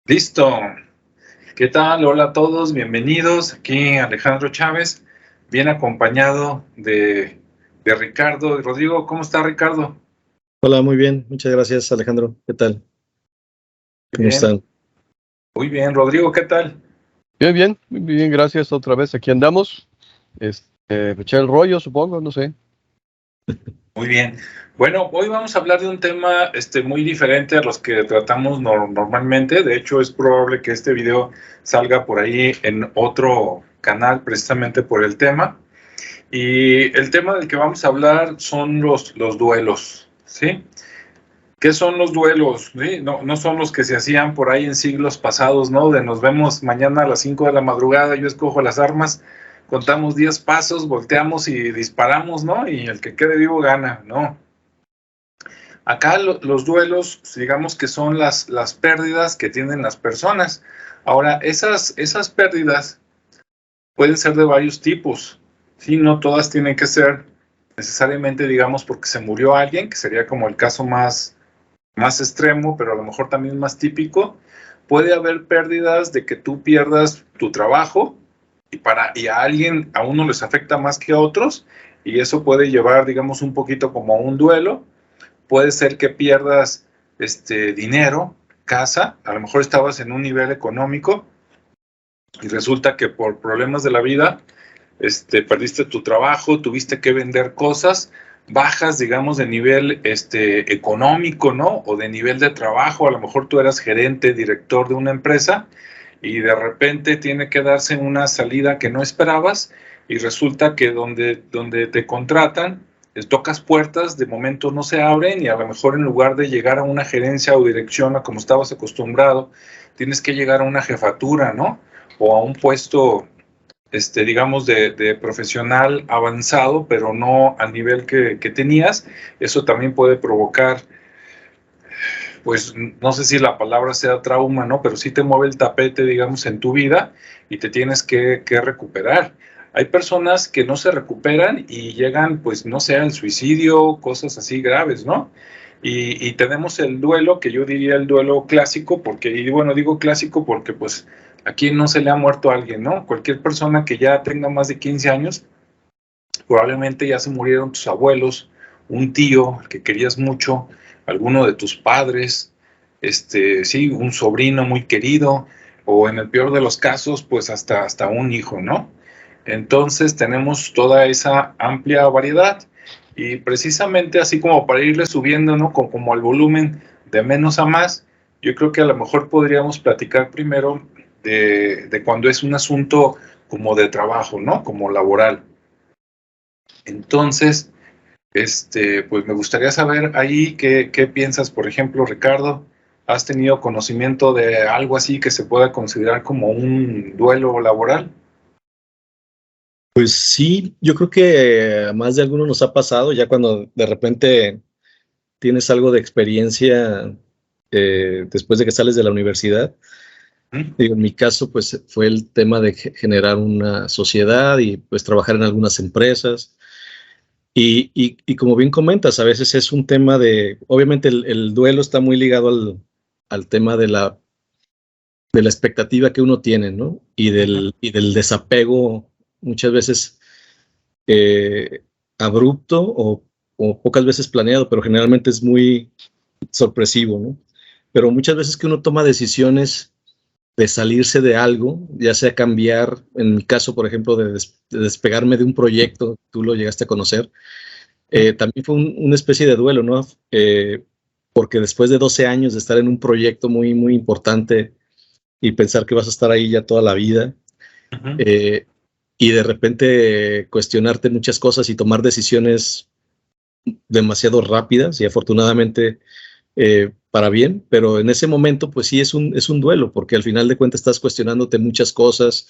Listo. ¿Qué tal? Hola a todos, bienvenidos. Aquí Alejandro Chávez, bien acompañado de Ricardo y Rodrigo. ¿Cómo está Ricardo? Hola, muy bien. Muchas gracias, Alejandro. ¿Qué tal? ¿Cómo Bien, están? muy bien. Rodrigo, ¿qué tal? Bien, muy bien, gracias. Otra vez aquí andamos. Echar el rollo, supongo, no sé. Muy bien. Bueno, hoy vamos a hablar de un tema muy diferente a los que tratamos normalmente. De hecho, es probable que este video salga por ahí en otro canal precisamente por el tema. Y el tema del que vamos a hablar son los duelos, ¿sí? ¿Qué son los duelos? ¿Sí? No son los que se hacían por ahí en siglos pasados, ¿no? De nos vemos mañana a las 5 de la madrugada, yo escojo las armas, contamos 10 pasos, volteamos y disparamos, ¿no? Y el que quede vivo gana, ¿no? Acá los duelos, digamos que son las pérdidas que tienen las personas. Ahora, esas pérdidas pueden ser de varios tipos, ¿sí? No todas tienen que ser necesariamente, digamos, porque se murió alguien, que sería como el caso más extremo, pero a lo mejor también más típico. Puede haber pérdidas de que tú pierdas tu trabajo y a alguien, a uno les afecta más que a otros, y eso puede llevar, digamos, un poquito como a un duelo. Puede ser que pierdas dinero, casa, a lo mejor estabas en un nivel económico y resulta que por problemas de la vida perdiste tu trabajo, tuviste que vender cosas, bajas, digamos, de nivel económico, ¿no? O de nivel de trabajo, a lo mejor tú eras gerente, director de una empresa y de repente tiene que darse una salida que no esperabas y resulta que donde te contratan, tocas puertas, de momento no se abren y a lo mejor en lugar de llegar a una gerencia o dirección a como estabas acostumbrado, tienes que llegar a una jefatura, ¿no? O a un puesto digamos, de profesional avanzado, pero no al nivel que tenías. Eso también puede provocar, pues, no sé si la palabra sea trauma, ¿no? Pero sí te mueve el tapete, digamos, en tu vida y te tienes que recuperar. Hay personas que no se recuperan y llegan, pues, no sé, al suicidio, cosas así graves, ¿no? Y tenemos el duelo, que yo diría el duelo clásico, porque, y bueno, digo clásico porque, pues, a quien no se le ha muerto a alguien, ¿no? Cualquier persona que ya tenga más de 15 años, probablemente ya se murieron tus abuelos, un tío que querías mucho, alguno de tus padres, sí, un sobrino muy querido, o en el peor de los casos, pues hasta un hijo, ¿no? Entonces tenemos toda esa amplia variedad y precisamente así como para irle subiendo, ¿no? Como al volumen de menos a más, yo creo que a lo mejor podríamos platicar primero de cuando es un asunto como de trabajo, ¿no? Como laboral. Entonces, pues me gustaría saber ahí qué piensas, por ejemplo, Ricardo. ¿Has tenido conocimiento de algo así que se pueda considerar como un duelo laboral? Pues sí, yo creo que a más de alguno nos ha pasado, ya cuando de repente tienes algo de experiencia después de que sales de la universidad. Digo, en mi caso, pues fue el tema de generar una sociedad y pues trabajar en algunas empresas. Y como bien comentas, a veces es un tema de, obviamente el duelo está muy ligado al tema de la expectativa que uno tiene, ¿no? Y del desapego muchas veces eh, abrupto o pocas veces planeado, pero generalmente es muy sorpresivo, ¿no? Pero muchas veces que uno toma decisiones de salirse de algo, ya sea cambiar, en mi caso, por ejemplo, de despegarme de un proyecto, tú lo llegaste a conocer, también fue una especie de duelo, ¿no? Porque después de 12 años de estar en un proyecto muy, muy importante y pensar que vas a estar ahí ya toda la vida, y de repente cuestionarte muchas cosas y tomar decisiones demasiado rápidas y afortunadamente para bien, pero en ese momento pues sí es un duelo, porque al final de cuentas estás cuestionándote muchas cosas,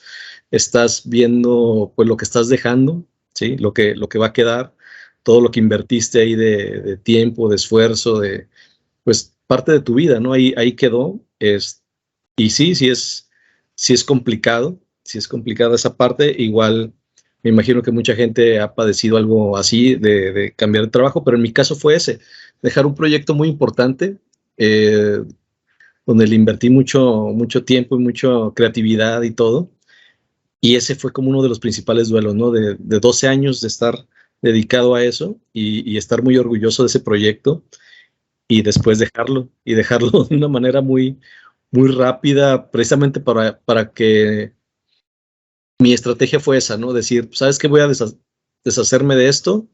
estás viendo pues lo que estás dejando, ¿sí? Lo que va a quedar, todo lo que invertiste ahí de tiempo, de esfuerzo, de pues parte de tu vida, ¿no? Ahí quedó, y sí es complicado, sí es complicada esa parte, igual me imagino que mucha gente ha padecido algo así de cambiar de trabajo, pero en mi caso fue ese, dejar un proyecto muy importante, eh, donde le invertí mucho tiempo y mucha creatividad y todo. Y ese fue como uno de los principales duelos, ¿no? De 12 años de estar dedicado a eso y estar muy orgulloso de ese proyecto y después dejarlo de una manera muy rápida, precisamente para que mi estrategia fue esa, ¿no? Decir, ¿sabes qué? Voy a deshacerme de esto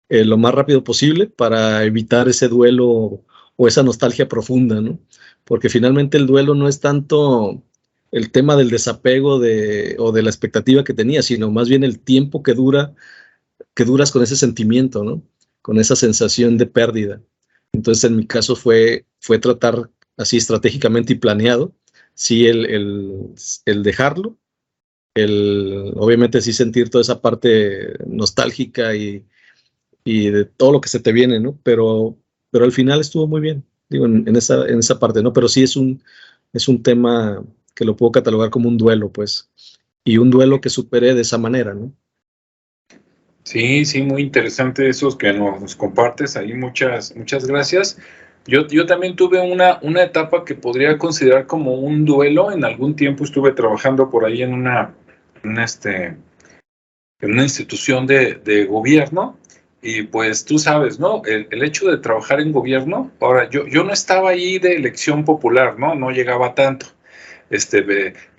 lo más rápido posible para evitar ese duelo o esa nostalgia profunda, ¿no? Porque finalmente el duelo no es tanto el tema del desapego o de la expectativa que tenía, sino más bien el tiempo que duras con ese sentimiento, ¿no? Con esa sensación de pérdida. Entonces, en mi caso fue tratar así estratégicamente y planeado, sí, el dejarlo, obviamente sí sentir toda esa parte nostálgica y de todo lo que se te viene, ¿no? Pero al final estuvo muy bien, digo, en esa parte, ¿no? Pero sí es un tema que lo puedo catalogar como un duelo, pues, y un duelo que superé de esa manera, ¿no? Sí, sí, muy interesante esos que nos compartes ahí, muchas gracias. Yo también tuve una etapa que podría considerar como un duelo. En algún tiempo estuve trabajando por ahí en una institución de gobierno, y pues tú sabes, ¿no? El hecho de trabajar en gobierno, ahora yo no estaba ahí de elección popular, ¿no? No llegaba tanto.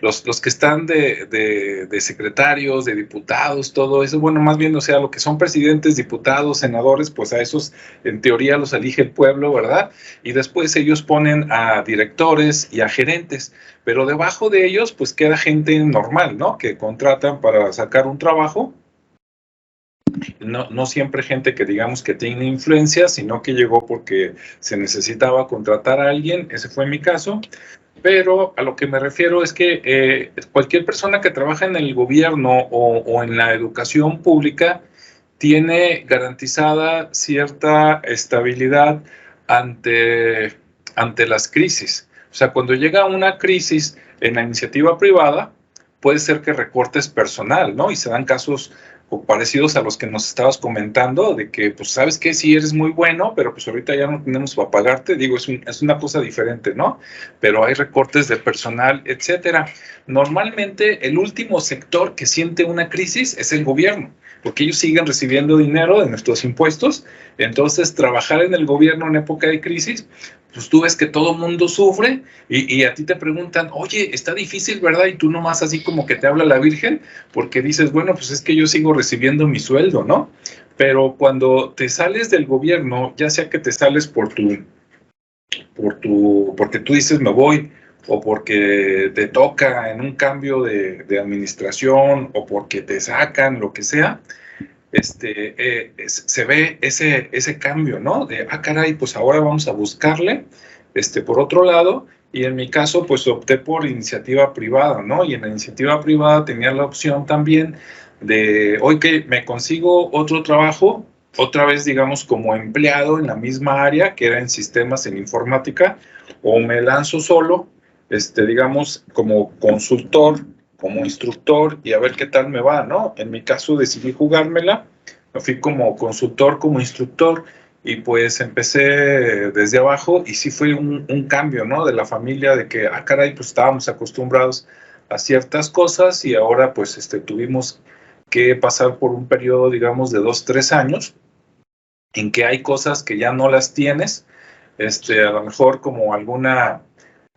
Los que están de secretarios, de diputados, todo eso, bueno, más bien, o sea, lo que son presidentes, diputados, senadores, pues a esos en teoría los elige el pueblo, ¿verdad? Y después ellos ponen a directores y a gerentes, pero debajo de ellos pues queda gente normal, ¿no? Que contratan para sacar un trabajo. No siempre gente que digamos que tiene influencia, sino que llegó porque se necesitaba contratar a alguien. Ese fue mi caso. Pero a lo que me refiero es que cualquier persona que trabaja en el gobierno o en la educación pública tiene garantizada cierta estabilidad ante las crisis. O sea, cuando llega una crisis en la iniciativa privada, puede ser que recortes personal, ¿no? Y se dan casos parecidos a los que nos estabas comentando, de que, pues, ¿sabes qué? Sí eres muy bueno, pero pues ahorita ya no tenemos para pagarte. Digo, es una cosa diferente, ¿no? Pero hay recortes de personal, etcétera. Normalmente, el último sector que siente una crisis es el gobierno, porque ellos siguen recibiendo dinero de nuestros impuestos. Entonces, trabajar en el gobierno en época de crisis, pues tú ves que todo mundo sufre y a ti te preguntan, oye, está difícil, ¿verdad? Y tú nomás así como que te habla la Virgen, porque dices, bueno, pues es que yo sigo recibiendo mi sueldo, ¿no? Pero cuando te sales del gobierno, ya sea que te sales porque tú dices me voy, o porque te toca en un cambio de administración, o porque te sacan, lo que sea, se ve ese cambio, ¿no? De, caray, pues ahora vamos a buscarle, por otro lado. Y en mi caso, pues opté por iniciativa privada, ¿no? Y en la iniciativa privada tenía la opción también de, hoy que me consigo otro trabajo, otra vez, digamos, como empleado en la misma área, que era en sistemas, en informática, o me lanzo solo, digamos, como consultor, como instructor, y a ver qué tal me va, ¿no? En mi caso decidí jugármela, me fui como consultor, como instructor, y pues empecé desde abajo, y sí fue un cambio, ¿no? De la familia, de que, caray, pues estábamos acostumbrados a ciertas cosas, y ahora pues tuvimos que pasar por un periodo, digamos, de 2-3 años, en que hay cosas que ya no las tienes, a lo mejor como alguna,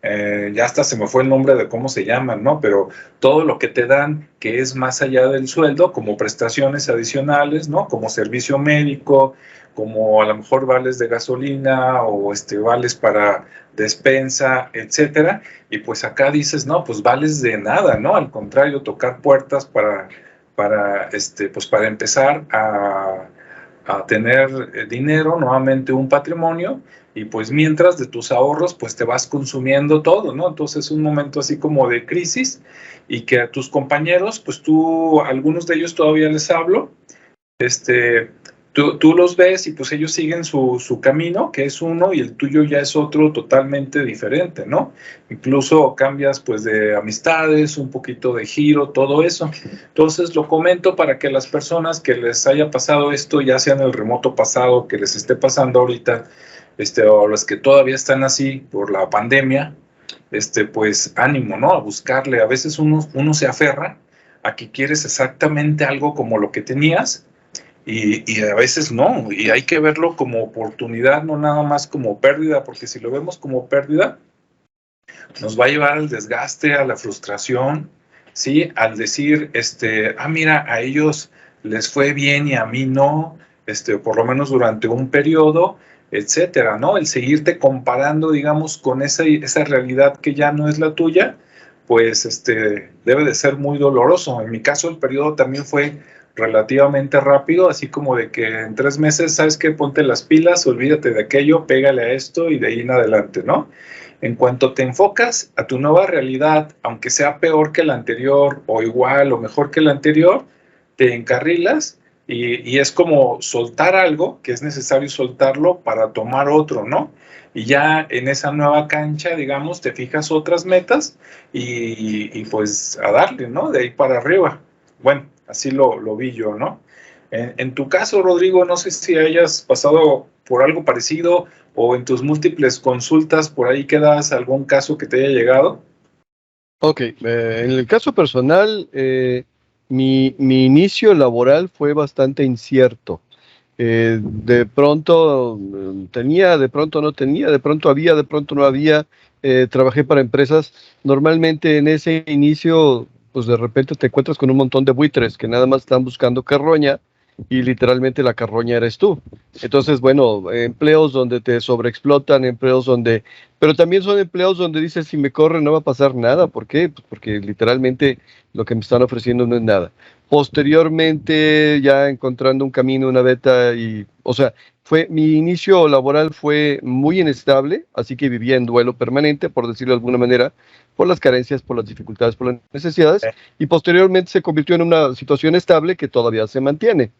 ya hasta se me fue el nombre de cómo se llaman, ¿no? Pero todo lo que te dan que es más allá del sueldo, como prestaciones adicionales, ¿no? Como servicio médico, como a lo mejor vales de gasolina o vales para despensa, etcétera. Y pues acá dices, no, pues vales de nada, ¿no? Al contrario, tocar puertas pues para empezar a tener dinero, nuevamente un patrimonio, y pues mientras de tus ahorros pues te vas consumiendo todo, ¿no? Entonces es un momento así como de crisis, y que a tus compañeros, pues algunos de ellos todavía les hablo, tú los ves y pues ellos siguen su camino, que es uno, y el tuyo ya es otro totalmente diferente, ¿no? Incluso cambias pues de amistades, un poquito de giro, todo eso. Entonces lo comento para que las personas que les haya pasado esto, ya sea en el remoto pasado, que les esté pasando ahorita, o las que todavía están así por la pandemia, pues ánimo, ¿no? A buscarle. A veces uno se aferra a que quieres exactamente algo como lo que tenías y a veces no, y hay que verlo como oportunidad, no nada más como pérdida, porque si lo vemos como pérdida, nos va a llevar al desgaste, a la frustración, ¿sí? Al decir, mira, a ellos les fue bien y a mí no, por lo menos durante un periodo, etcétera, ¿no? El seguirte comparando, digamos, con esa realidad que ya no es la tuya, pues, debe de ser muy doloroso. En mi caso, el periodo también fue relativamente rápido, así como de que en 3 meses, ¿sabes qué? Ponte las pilas, olvídate de aquello, pégale a esto y de ahí en adelante, ¿no? En cuanto te enfocas a tu nueva realidad, aunque sea peor que la anterior o igual o mejor que la anterior, te encarrilas y es como soltar algo que es necesario soltarlo para tomar otro, ¿no? Y ya en esa nueva cancha, digamos, te fijas otras metas y pues a darle, ¿no? De ahí para arriba. Bueno, así lo vi yo, ¿no? En tu caso, Rodrigo, no sé si hayas pasado por algo parecido o en tus múltiples consultas por ahí quedas algún caso que te haya llegado. Ok, en el caso personal, mi inicio laboral fue bastante incierto. De pronto tenía, de pronto no tenía, de pronto había, de pronto no había. Trabajé para empresas. Normalmente en ese inicio, pues de repente te encuentras con un montón de buitres que nada más están buscando carroña y literalmente la carroña eres tú. Entonces, bueno, empleos donde te sobreexplotan, empleos donde... Pero también son empleos donde dices, si me corren no va a pasar nada. ¿Por qué? Pues porque literalmente lo que me están ofreciendo no es nada. Posteriormente, ya encontrando un camino, una beta y... O sea, mi inicio laboral fue muy inestable, así que vivía en duelo permanente, por decirlo de alguna manera, por las carencias, por las dificultades, por las necesidades, y posteriormente se convirtió en una situación estable que todavía se mantiene.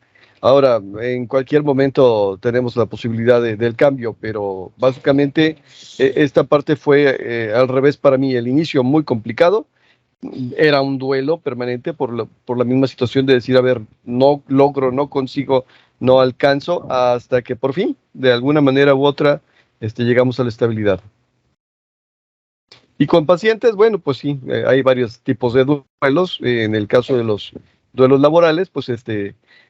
Ahora, en cualquier momento tenemos la posibilidad del cambio, pero básicamente esta parte fue al revés para mí. El inicio muy complicado, era un duelo permanente por la misma situación de decir, a ver, no logro, no consigo, no alcanzo, hasta que por fin, de alguna manera u otra, llegamos a la estabilidad. Y con pacientes, bueno, pues sí, hay varios tipos de duelos. En el caso de los duelos laborales, pues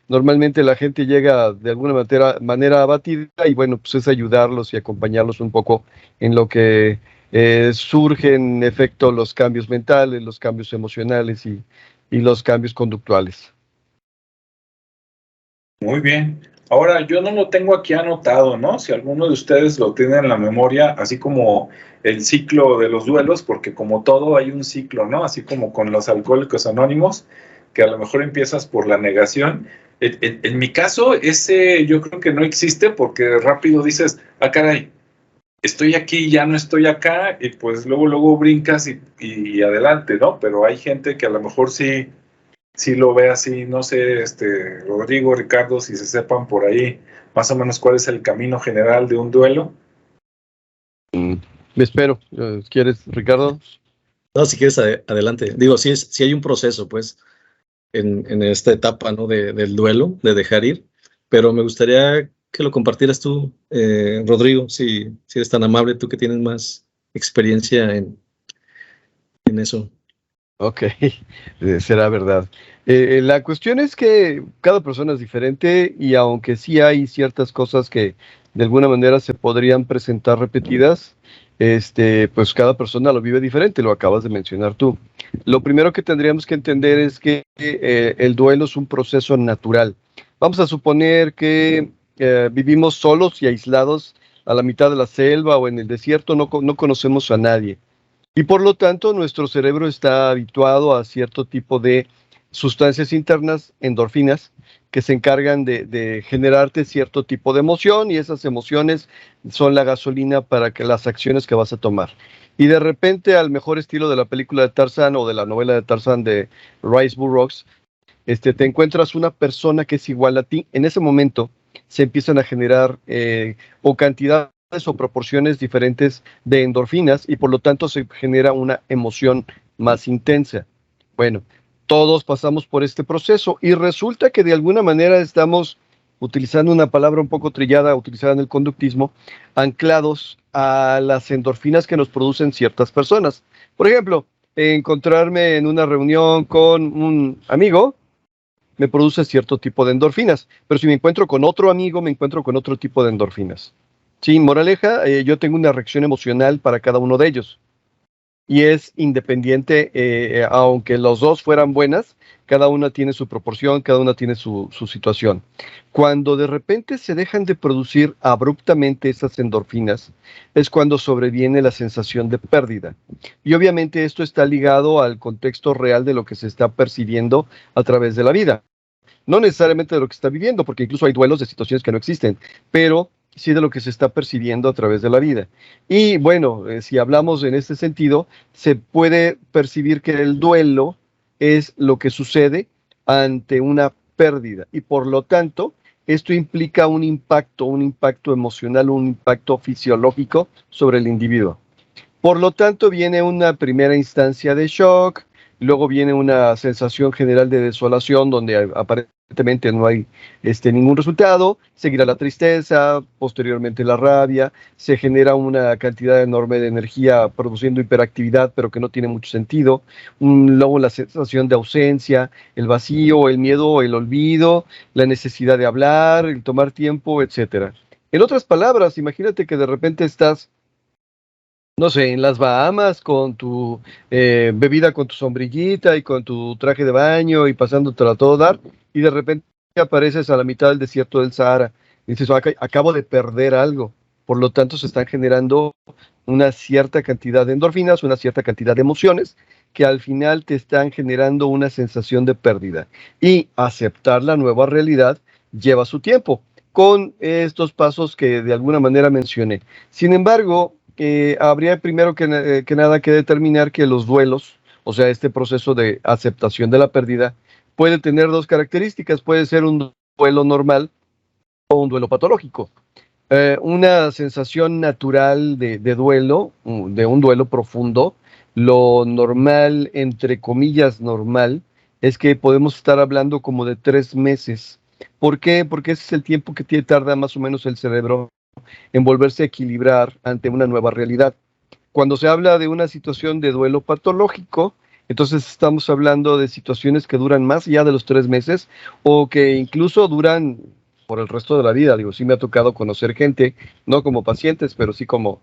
normalmente la gente llega de alguna manera abatida y bueno, pues es ayudarlos y acompañarlos un poco en lo que surgen en efecto los cambios mentales, los cambios emocionales y los cambios conductuales. Muy bien. Ahora, yo no lo tengo aquí anotado, ¿no? Si alguno de ustedes lo tiene en la memoria, así como el ciclo de los duelos, porque como todo hay un ciclo, ¿no? Así como con los alcohólicos anónimos, que a lo mejor empiezas por la negación. En mi caso, ese yo creo que no existe porque rápido dices, ah, caray, estoy aquí, ya no estoy acá, y pues luego brincas y adelante, ¿no? Pero hay gente que a lo mejor sí lo ve así, no sé, Rodrigo, Ricardo, si se sepan por ahí más o menos cuál es el camino general de un duelo. Me espero. ¿Quieres, Ricardo? No, si quieres, adelante. Digo, sí hay un proceso, pues, en esta etapa, ¿no? Del duelo, de dejar ir, pero me gustaría que lo compartieras tú, Rodrigo, si eres tan amable, tú que tienes más experiencia en eso. Ok, será verdad. La cuestión es que cada persona es diferente y aunque sí hay ciertas cosas que de alguna manera se podrían presentar repetidas, pues cada persona lo vive diferente, lo acabas de mencionar tú. Lo primero que tendríamos que entender es que el duelo es un proceso natural. Vamos a suponer que vivimos solos y aislados a la mitad de la selva o en el desierto, no conocemos a nadie. Y por lo tanto, nuestro cerebro está habituado a cierto tipo de sustancias internas, endorfinas, que se encargan de generarte cierto tipo de emoción y esas emociones son la gasolina para que las acciones que vas a tomar. Y de repente, al mejor estilo de la película de Tarzán o de la novela de Tarzán de Rice Burroughs, te encuentras una persona que es igual a ti. En ese momento se empiezan a generar o cantidades o proporciones diferentes de endorfinas y por lo tanto se genera una emoción más intensa. Bueno, todos pasamos por este proceso y resulta que de alguna manera estamos utilizando una palabra un poco trillada utilizada en el conductismo, anclados a las endorfinas que nos producen ciertas personas. Por ejemplo, encontrarme en una reunión con un amigo me produce cierto tipo de endorfinas, pero si me encuentro con otro amigo, me encuentro con otro tipo de endorfinas. Sí, moraleja, yo tengo una reacción emocional para cada uno de ellos y es independiente, aunque los dos fueran buenas, cada una tiene su proporción, cada una tiene su situación. Cuando de repente se dejan de producir abruptamente esas endorfinas, es cuando sobreviene la sensación de pérdida. Y obviamente esto está ligado al contexto real de lo que se está percibiendo a través de la vida. No necesariamente de lo que está viviendo, porque incluso hay duelos de situaciones que no existen, pero sí de lo que se está percibiendo a través de la vida. Y bueno, si hablamos en este sentido, se puede percibir que el duelo es lo que sucede ante una pérdida y por lo tanto esto implica un impacto emocional, un impacto fisiológico sobre el individuo. Por lo tanto, viene una primera instancia de shock, luego viene una sensación general de desolación donde aparentemente no hay ningún resultado, seguirá la tristeza, posteriormente la rabia, se genera una cantidad enorme de energía produciendo hiperactividad, pero que no tiene mucho sentido, luego la sensación de ausencia, el vacío, el miedo, el olvido, la necesidad de hablar, el tomar tiempo, etcétera. En otras palabras, imagínate que de repente estás, no sé, en las Bahamas con tu bebida, con tu sombrillita y con tu traje de baño y pasándotelo a todo dar, y de repente apareces a la mitad del desierto del Sahara y dices, "Ah, acabo de perder algo". Por lo tanto, se están generando una cierta cantidad de endorfinas, una cierta cantidad de emociones que al final te están generando una sensación de pérdida. Y aceptar la nueva realidad lleva su tiempo, con estos pasos que de alguna manera mencioné. Sin embargo, habría primero que nada que determinar que los duelos, o sea, este proceso de aceptación de la pérdida, puede tener dos características. Puede ser un duelo normal o un duelo patológico. Una sensación natural de duelo, de un duelo profundo, lo normal, entre comillas normal, es que podemos estar hablando como de 3 meses. ¿Por qué? Porque ese es el tiempo que tarda más o menos el cerebro en volverse a equilibrar ante una nueva realidad. Cuando se habla de una situación de duelo patológico, entonces estamos hablando de situaciones que duran más allá de los 3 meses o que incluso duran por el resto de la vida. Digo, sí me ha tocado conocer gente, no como pacientes, pero sí como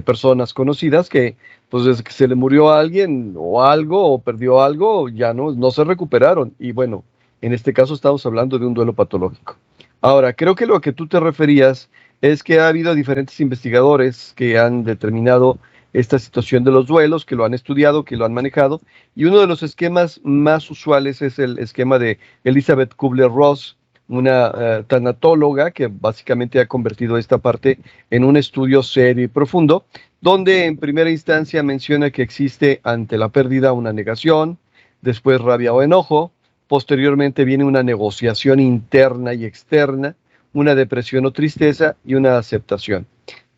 personas conocidas que, pues desde que se le murió a alguien o algo o perdió algo, ya no se recuperaron. Y bueno, en este caso estamos hablando de un duelo patológico. Ahora, creo que lo que tú te referías es que ha habido diferentes investigadores que han determinado esta situación de los duelos, que lo han estudiado, que lo han manejado, y uno de los esquemas más usuales es el esquema de Elizabeth Kubler-Ross, una tanatóloga que básicamente ha convertido esta parte en un estudio serio y profundo, donde en primera instancia menciona que existe ante la pérdida una negación, después rabia o enojo, posteriormente viene una negociación interna y externa, una depresión o tristeza y una aceptación.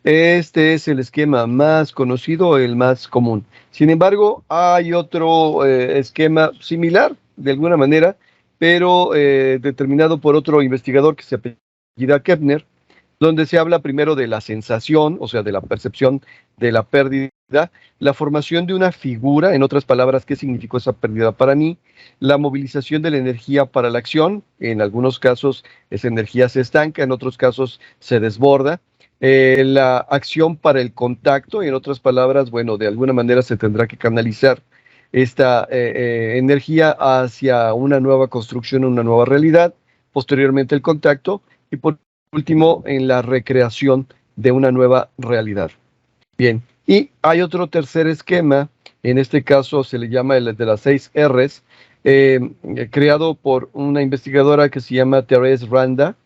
Este es el esquema más conocido, el más común. Sin embargo, hay otro esquema similar, de alguna manera, pero determinado por otro investigador que se apellida Kepner, donde se habla primero de la sensación, o sea, de la percepción de la pérdida, la formación de una figura, en otras palabras, qué significó esa pérdida para mí, la movilización de la energía para la acción, en algunos casos esa energía se estanca, en otros casos se desborda, la acción para el contacto, y en otras palabras, bueno, de alguna manera se tendrá que canalizar esta energía hacia una nueva construcción, una nueva realidad, posteriormente el contacto, y por último, en la recreación de una nueva realidad. Bien, y hay otro tercer esquema, en este caso se le llama el de las 6 Rs, creado por una investigadora que se llama Therese Randa,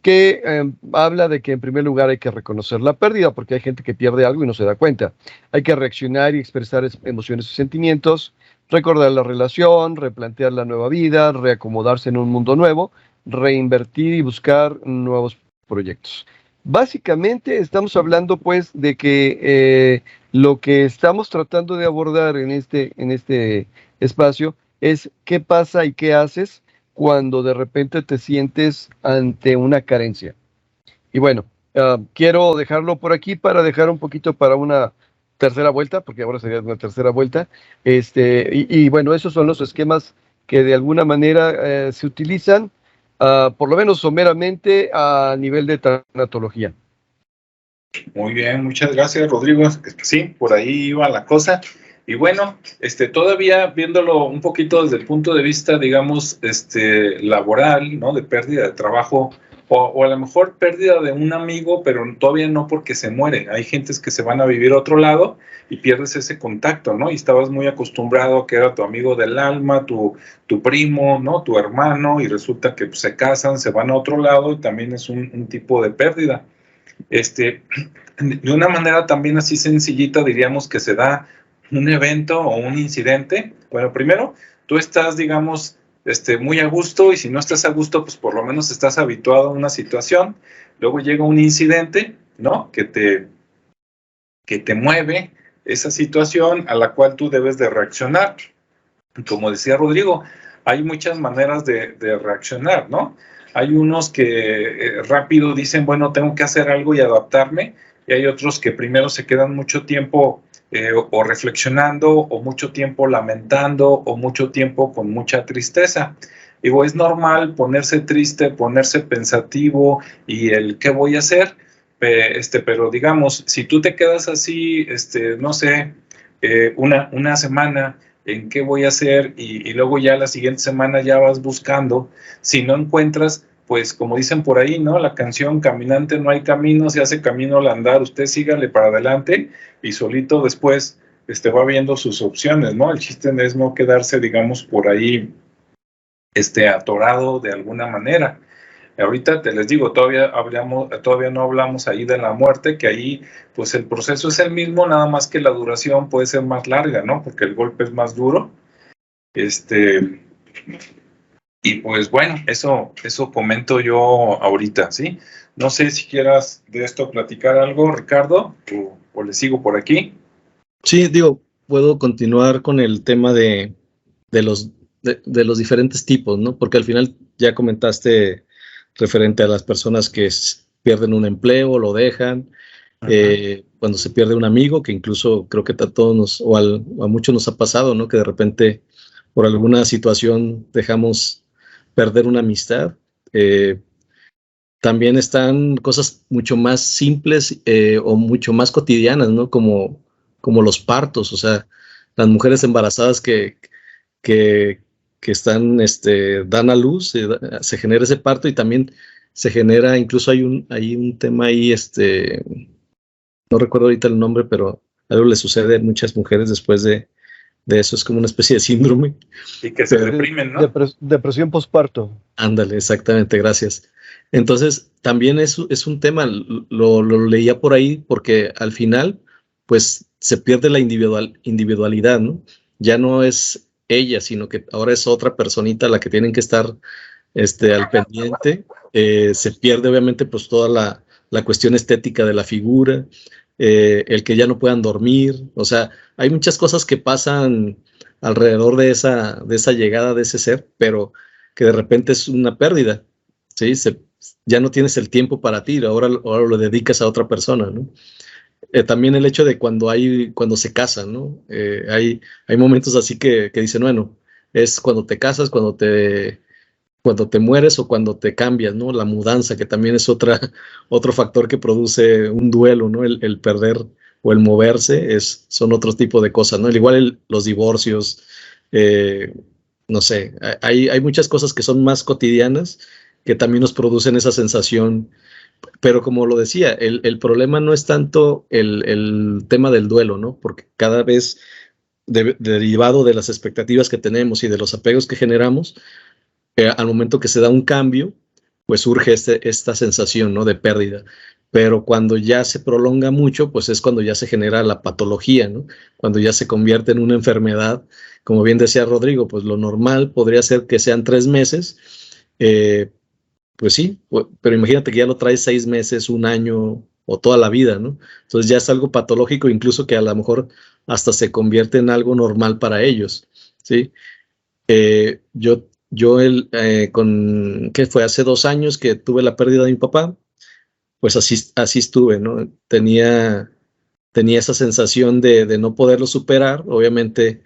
que habla de que en primer lugar hay que reconocer la pérdida, porque hay gente que pierde algo y no se da cuenta. Hay que reaccionar y expresar emociones y sentimientos, recordar la relación, replantear la nueva vida, reacomodarse en un mundo nuevo, reinvertir y buscar nuevos proyectos. Básicamente estamos hablando pues de que lo que estamos tratando de abordar en este espacio es qué pasa y qué haces cuando de repente te sientes ante una carencia. Y bueno, Quiero dejarlo por aquí para dejar un poquito para una tercera vuelta, porque ahora sería una tercera vuelta. Y bueno, esos son los esquemas que de alguna manera se utilizan, por lo menos someramente, a nivel de tanatología. Muy bien, muchas gracias, Rodrigo. Sí, por ahí iba la cosa. Y bueno, todavía viéndolo un poquito desde el punto de vista, digamos, laboral, ¿no? De pérdida de trabajo, o a lo mejor pérdida de un amigo, pero todavía no porque se muere. Hay gentes que se van a vivir a otro lado y pierdes ese contacto, ¿no? Y estabas muy acostumbrado a que era tu amigo del alma, tu primo, ¿no? Tu hermano, y resulta que pues, se casan, se van a otro lado, y también es un tipo de pérdida. De una manera también así sencillita diríamos que se da un evento o un incidente. Bueno, primero, tú estás, digamos, muy a gusto, y si no estás a gusto, pues por lo menos estás habituado a una situación. Luego llega un incidente, ¿no? Que te mueve esa situación a la cual tú debes de reaccionar. Como decía Rodrigo, hay muchas maneras de reaccionar, ¿no? Hay unos que rápido dicen, bueno, tengo que hacer algo y adaptarme, y hay otros que primero se quedan mucho tiempo o reflexionando, o mucho tiempo lamentando, o mucho tiempo con mucha tristeza. Digo, es normal ponerse triste, ponerse pensativo, y el qué voy a hacer, pero digamos, si tú te quedas así, no sé, una semana, en qué voy a hacer, y luego ya la siguiente semana ya vas buscando. Si no encuentras, pues como dicen por ahí, ¿no? La canción, caminante no hay camino, se hace camino al andar, usted sígale para adelante, y solito después va viendo sus opciones, ¿no? El chiste es no quedarse, digamos, por ahí atorado de alguna manera. Ahorita te les digo, todavía no hablamos ahí de la muerte, que ahí pues el proceso es el mismo, nada más que la duración puede ser más larga, ¿no? Porque el golpe es más duro. Y pues bueno, eso comento yo ahorita, ¿sí? No sé si quieras de esto platicar algo, Ricardo, o le sigo por aquí. Sí, digo, puedo continuar con el tema de los diferentes tipos, ¿no? Porque al final ya comentaste referente a las personas que pierden un empleo, lo dejan, cuando se pierde un amigo, que incluso creo que a todos a muchos nos ha pasado, ¿no? Que de repente por alguna situación dejamos perder una amistad. También están cosas mucho más simples o mucho más cotidianas, ¿no? Como los partos, o sea, las mujeres embarazadas que, que están, dan a luz, se genera ese parto, y también se genera, incluso hay un tema ahí, no recuerdo ahorita el nombre, pero algo le sucede a muchas mujeres después de eso, es como una especie de síndrome. Y que se deprimen, ¿no? Depresión postparto. Ándale, exactamente, gracias. Entonces, también es un tema, lo leía por ahí, porque al final, pues, se pierde la individualidad, ¿no? Ya no es ella, sino que ahora es otra personita la que tienen que estar al pendiente. Se pierde, obviamente, pues, toda la cuestión estética de la figura, el que ya no puedan dormir. O sea, hay muchas cosas que pasan alrededor de esa llegada de ese ser, pero que de repente es una pérdida, ¿sí? Ya no tienes el tiempo para ti, ahora lo dedicas a otra persona, ¿no? También el hecho de cuando se casan, ¿no? Hay momentos así que dicen, bueno, es cuando te casas, cuando te mueres, o cuando te cambias, ¿no? La mudanza, que también es otro factor que produce un duelo, ¿no? El perder o el moverse son otro tipo de cosas, ¿no? Al igual los divorcios, no sé, hay muchas cosas que son más cotidianas que también nos producen esa sensación. Pero como lo decía, el problema no es tanto el tema del duelo, ¿no? Porque cada vez, derivado de las expectativas que tenemos y de los apegos que generamos, al momento que se da un cambio, pues surge esta sensación, ¿no? De pérdida. Pero cuando ya se prolonga mucho, pues es cuando ya se genera la patología, ¿no? Cuando ya se convierte en una enfermedad. Como bien decía Rodrigo, pues lo normal podría ser que sean 3 meses, pues sí, pero imagínate que ya lo traes 6 meses, un año o toda la vida, ¿no? Entonces ya es algo patológico, incluso que a lo mejor hasta se convierte en algo normal para ellos, ¿sí? ¿Qué fue? Hace 2 años que tuve la pérdida de mi papá, pues así estuve, ¿no? Tenía esa sensación de no poderlo superar. Obviamente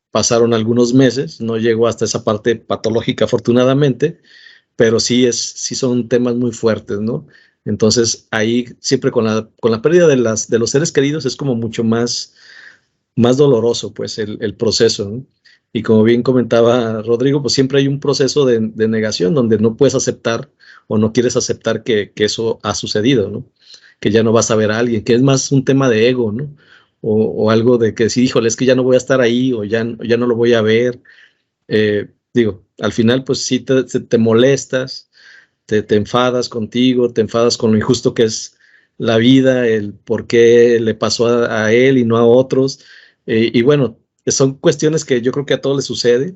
pasaron algunos meses, no llegó hasta esa parte patológica afortunadamente, pero sí son temas muy fuertes, ¿no? Entonces ahí siempre con la pérdida de los seres queridos es como mucho más doloroso, pues, el proceso, ¿no? Y como bien comentaba Rodrigo, pues siempre hay un proceso de negación donde no puedes aceptar o no quieres aceptar que eso ha sucedido, ¿no? Que ya no vas a ver a alguien, que es más un tema de ego, ¿no? O algo de que sí, híjole, es que ya no voy a estar ahí o ya no lo voy a ver. Digo, al final, pues sí te molestas, te enfadas contigo, te enfadas con lo injusto que es la vida, el por qué le pasó a él y no a otros. Y bueno, son cuestiones que yo creo que a todos les sucede.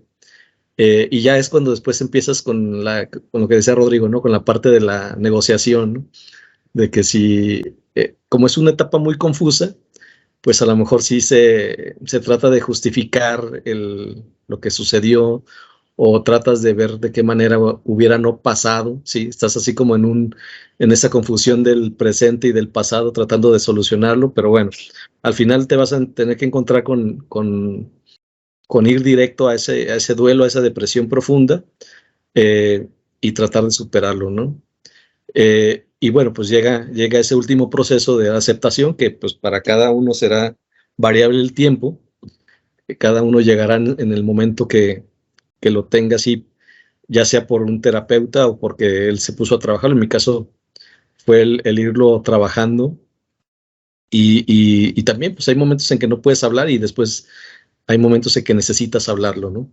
Y ya es cuando después empiezas con lo que decía Rodrigo, ¿no? Con la parte de la negociación, ¿no? De que si, como es una etapa muy confusa, pues a lo mejor sí se trata de justificar lo que sucedió o tratas de ver de qué manera hubiera no pasado, ¿sí? Estás así como en esa confusión del presente y del pasado tratando de solucionarlo, pero bueno, al final te vas a tener que encontrar con ir directo a ese duelo, a esa depresión profunda y tratar de superarlo, ¿no? Y bueno, pues llega ese último proceso de aceptación que pues para cada uno será variable el tiempo, que cada uno llegará en el momento que lo tenga así, ya sea por un terapeuta o porque él se puso a trabajar. En mi caso fue el irlo trabajando y también pues hay momentos en que no puedes hablar y después hay momentos en que necesitas hablarlo, ¿no?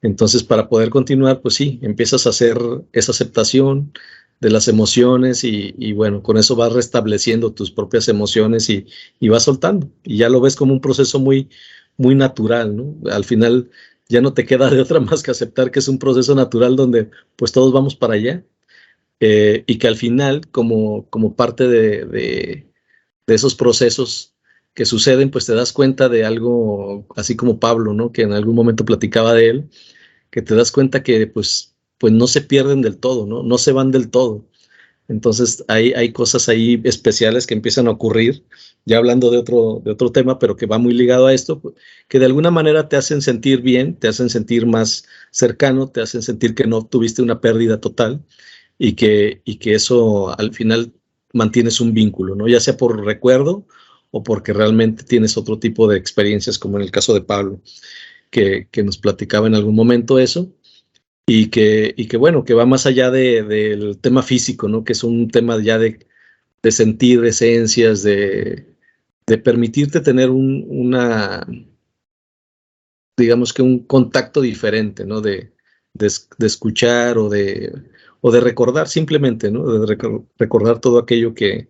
Entonces, para poder continuar, pues sí, empiezas a hacer esa aceptación de las emociones y bueno, con eso vas restableciendo tus propias emociones y vas soltando. Y ya lo ves como un proceso muy, muy natural, ¿no? Al final ya no te queda de otra más que aceptar que es un proceso natural donde pues todos vamos para allá. Y que al final, como parte de esos procesos que suceden, pues te das cuenta de algo, así como Pablo, ¿no? Que en algún momento platicaba de él, que te das cuenta que pues no se pierden del todo, ¿no? No se van del todo. Entonces hay cosas ahí especiales que empiezan a ocurrir, ya hablando de otro tema, pero que va muy ligado a esto, que de alguna manera te hacen sentir bien, te hacen sentir más cercano, te hacen sentir que no tuviste una pérdida total y que eso al final mantienes un vínculo, ¿no? Ya sea por recuerdo o porque realmente tienes otro tipo de experiencias, como en el caso de Pablo, que nos platicaba en algún momento eso, y que bueno, que va más allá del tema físico, ¿no? Que es un tema ya de sentir esencias, de permitirte tener digamos que un contacto diferente, ¿no? De escuchar o de recordar simplemente, ¿no? De recordar todo aquello que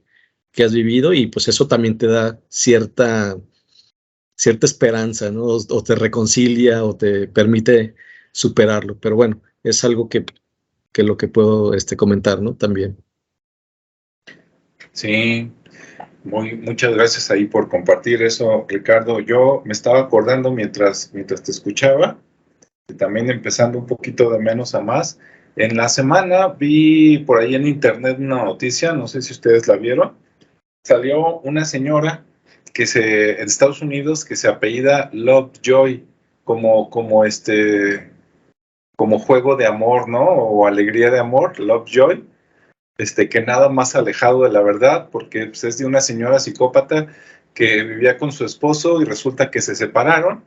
has vivido y pues eso también te da cierta esperanza, ¿no? O te reconcilia o te permite superarlo. Pero bueno, es algo que lo que puedo comentar, ¿no? También. Sí, muchas gracias ahí por compartir eso, Ricardo. Yo me estaba acordando mientras te escuchaba, y también empezando un poquito de menos a más. En la semana vi por ahí en internet una noticia, no sé si ustedes la vieron. Salió una señora en Estados Unidos que se apellida Lovejoy, como juego de amor, ¿no? O alegría de amor, Lovejoy. Que nada más alejado de la verdad, porque pues, es de una señora psicópata que vivía con su esposo y resulta que se separaron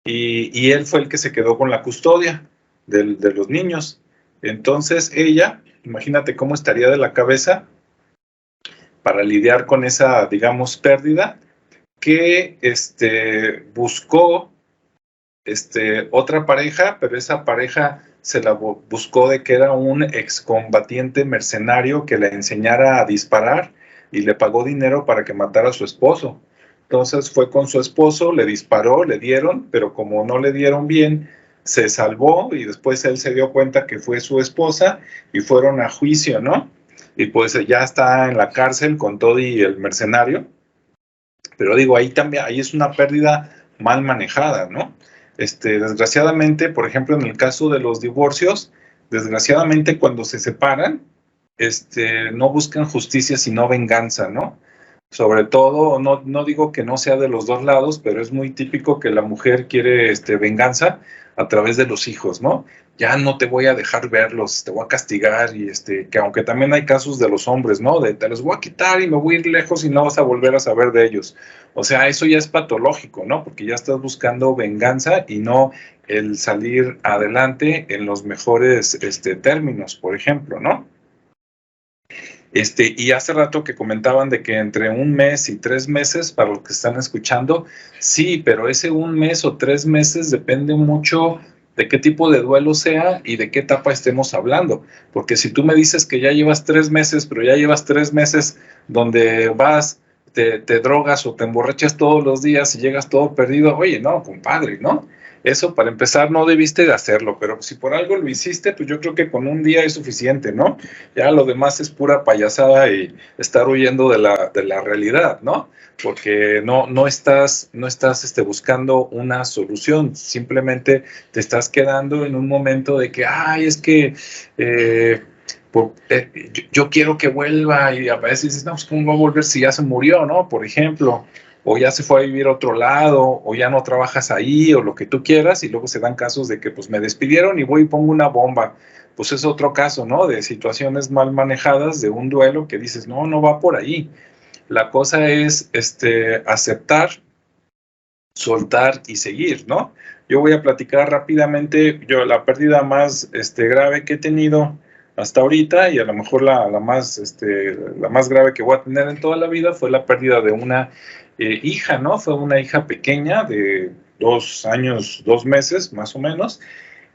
y él fue el que se quedó con la custodia de los niños. Entonces ella, imagínate cómo estaría de la cabeza para lidiar con esa, digamos, pérdida, que buscó otra pareja, pero esa pareja se la buscó de que era un excombatiente mercenario que le enseñara a disparar y le pagó dinero para que matara a su esposo. Entonces fue con su esposo, le disparó, le dieron, pero como no le dieron bien, se salvó y después él se dio cuenta que fue su esposa y fueron a juicio, ¿no? Y pues ya está en la cárcel con todo y el mercenario. Pero digo, ahí también, ahí es una pérdida mal manejada, ¿no? Desgraciadamente, por ejemplo, en el caso de los divorcios, desgraciadamente cuando se separan, no buscan justicia sino venganza, ¿no? Sobre todo, no digo que no sea de los dos lados, pero es muy típico que la mujer quiere venganza a través de los hijos, ¿no? Ya no te voy a dejar verlos, te voy a castigar y que aunque también hay casos de los hombres, ¿no? De te los voy a quitar y me voy a ir lejos y no vas a volver a saber de ellos. O sea, eso ya es patológico, ¿no? Porque ya estás buscando venganza y no el salir adelante en los mejores términos, por ejemplo, ¿no? Y hace rato que comentaban de que entre 1 mes y 3 meses, para los que están escuchando, sí, pero ese 1 mes o 3 meses depende mucho de qué tipo de duelo sea y de qué etapa estemos hablando. Porque si tú me dices que ya llevas 3 meses, pero ya llevas 3 meses donde vas, te drogas o te emborrachas todos los días y llegas todo perdido, oye, no, compadre, ¿no? Eso, para empezar, no debiste de hacerlo, pero si por algo lo hiciste, pues yo creo que con 1 día es suficiente, ¿no? Ya lo demás es pura payasada y estar huyendo de la realidad, ¿no? Porque no estás buscando una solución, simplemente te estás quedando en un momento de que, ay, es que yo quiero que vuelva, y a veces dices, no, pues ¿cómo va a volver si ya se murió, ¿no? Por ejemplo, o ya se fue a vivir a otro lado, o ya no trabajas ahí, o lo que tú quieras, y luego se dan casos de que pues me despidieron y voy y pongo una bomba. Pues es otro caso, ¿no? De situaciones mal manejadas, de un duelo que dices, no va por ahí. La cosa es aceptar, soltar y seguir, ¿no? Yo voy a platicar rápidamente, la pérdida más grave que he tenido hasta ahorita, y a lo mejor la más grave que voy a tener en toda la vida, fue la pérdida de una hija, ¿no? Fue una hija pequeña de 2 años, 2 meses, más o menos.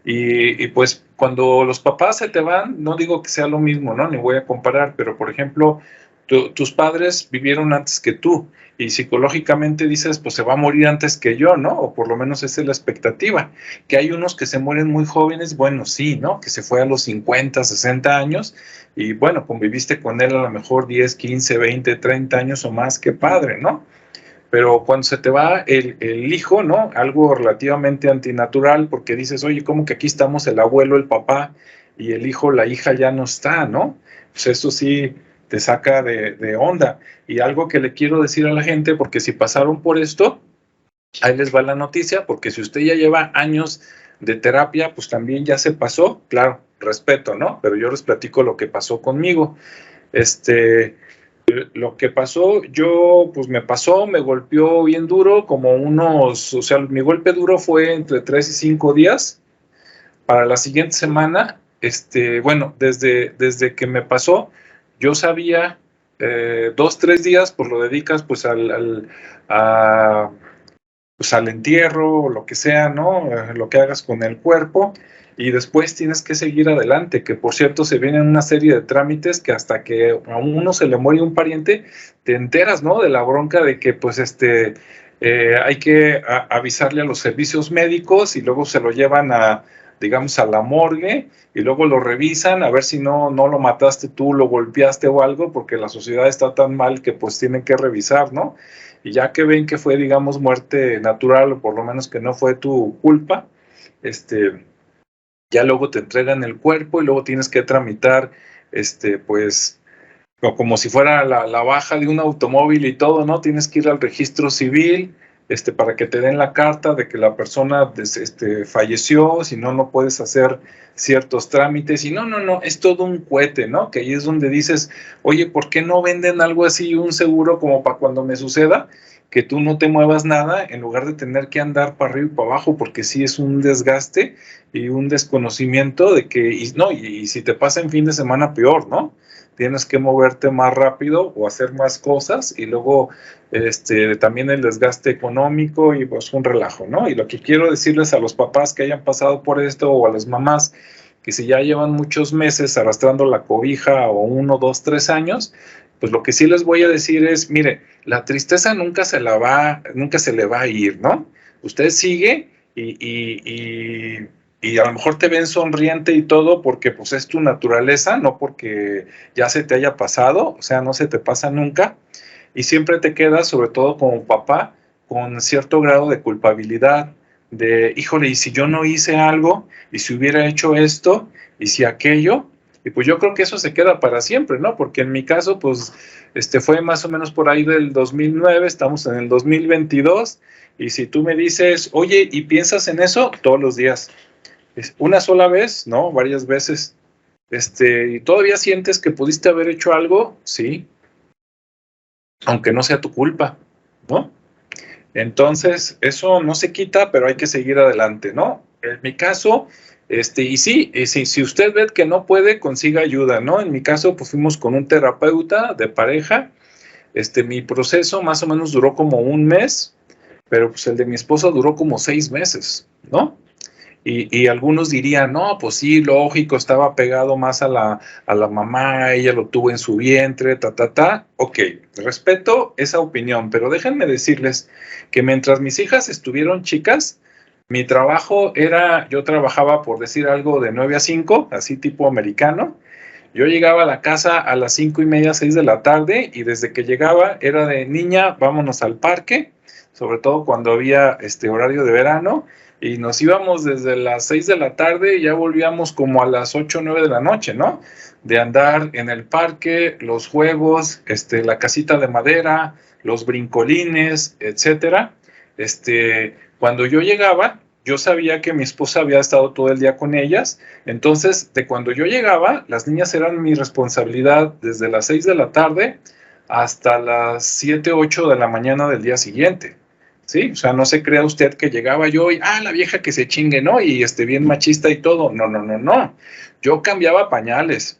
Y pues cuando los papás se te van, no digo que sea lo mismo, ¿no? Ni voy a comparar, pero por ejemplo, tus padres vivieron antes que tú y psicológicamente dices, pues se va a morir antes que yo, ¿no? O por lo menos esa es la expectativa. Que hay unos que se mueren muy jóvenes, bueno, sí, ¿no? Que se fue a los 50, 60 años y bueno, conviviste con él a lo mejor 10, 15, 20, 30 años o más, qué padre, ¿no? Pero cuando se te va el hijo, ¿no? Algo relativamente antinatural, porque dices, oye, ¿cómo que aquí estamos el abuelo, el papá, y el hijo, la hija ya no está, ¿no? Pues eso sí te saca de onda. Y algo que le quiero decir a la gente, porque si pasaron por esto, ahí les va la noticia, porque si usted ya lleva años de terapia, pues también ya se pasó, claro, respeto, ¿no? Pero yo les platico lo que pasó conmigo. Lo que pasó, pues me golpeó bien duro, o sea, mi golpe duro fue entre 3 y 5 días. Para la siguiente semana, bueno, desde que me pasó, yo sabía, 2, 3 días, pues lo dedicas pues pues al entierro, o lo que sea, ¿no? Lo que hagas con el cuerpo, y después tienes que seguir adelante, que por cierto se vienen una serie de trámites que hasta que a uno se le muere un pariente, te enteras, ¿no? De la bronca de que pues hay que avisarle a los servicios médicos y luego se lo llevan digamos, a la morgue y luego lo revisan a ver si no lo mataste tú, lo golpeaste o algo, porque la sociedad está tan mal que pues tienen que revisar, ¿no? Y ya que ven que fue, digamos, muerte natural, o por lo menos que no fue tu culpa, ya luego te entregan el cuerpo y luego tienes que tramitar, pues, como si fuera la baja de un automóvil y todo, ¿no? Tienes que ir al registro civil, para que te den la carta de que la persona falleció, si no, no puedes hacer ciertos trámites, y no, es todo un cohete, ¿no? Que ahí es donde dices, oye, ¿por qué no venden algo así, un seguro como para cuando me suceda, que tú no te muevas nada, en lugar de tener que andar para arriba y para abajo, porque sí es un desgaste y un desconocimiento de que, y si te pasa en fin de semana, peor, ¿no? Tienes que moverte más rápido o hacer más cosas, y luego también el desgaste económico y pues un relajo, ¿no? Y lo que quiero decirles a los papás que hayan pasado por esto, o a las mamás que si ya llevan muchos meses arrastrando la cobija, o 1, 2, 3 años, pues lo que sí les voy a decir es, mire, la tristeza nunca se le va a ir, ¿no? Usted sigue y a lo mejor te ven sonriente y todo porque pues es tu naturaleza, no porque ya se te haya pasado, o sea, no se te pasa nunca, y siempre te quedas, sobre todo como papá, con cierto grado de culpabilidad, de, híjole, y si yo no hice algo, y si hubiera hecho esto, y si aquello, Y pues yo creo que eso se queda para siempre, ¿no? Porque en mi caso, pues, fue más o menos por ahí del 2009, estamos en el 2022, y si tú me dices, oye, ¿y piensas en eso? Todos los días. Una sola vez, ¿no? Varias veces. ¿Y todavía sientes que pudiste haber hecho algo? Sí, aunque no sea tu culpa, ¿no? Entonces, eso no se quita, pero hay que seguir adelante, ¿no? En mi caso, y sí, si usted ve que no puede, consiga ayuda, ¿no? En mi caso, pues fuimos con un terapeuta de pareja. Mi proceso más o menos duró como un mes, pero pues el de mi esposa duró como 6 meses, ¿no? Y algunos dirían, no, pues sí, lógico, estaba pegado más a la mamá, ella lo tuvo en su vientre, Ok, respeto esa opinión, pero déjenme decirles que mientras mis hijas estuvieron chicas, mi trabajo era, yo trabajaba, por decir algo, de 9 a 5, así tipo americano. Yo llegaba a la casa a las 5:30, 6 de la tarde, y desde que llegaba era de niña, vámonos al parque, sobre todo cuando había horario de verano, y nos íbamos desde las 6 de la tarde y ya volvíamos como a las 8 o 9 de la noche, ¿no? De andar en el parque, los juegos, la casita de madera, los brincolines, etcétera. Cuando yo llegaba, yo sabía que mi esposa había estado todo el día con ellas, entonces de cuando yo llegaba, las niñas eran mi responsabilidad desde las 6 de la tarde hasta las 7, 8 de la mañana del día siguiente. Sí, o sea, no se crea usted que llegaba yo y, la vieja que se chingue, ¿no? Y bien machista y todo. No, no, no, no. Yo cambiaba pañales,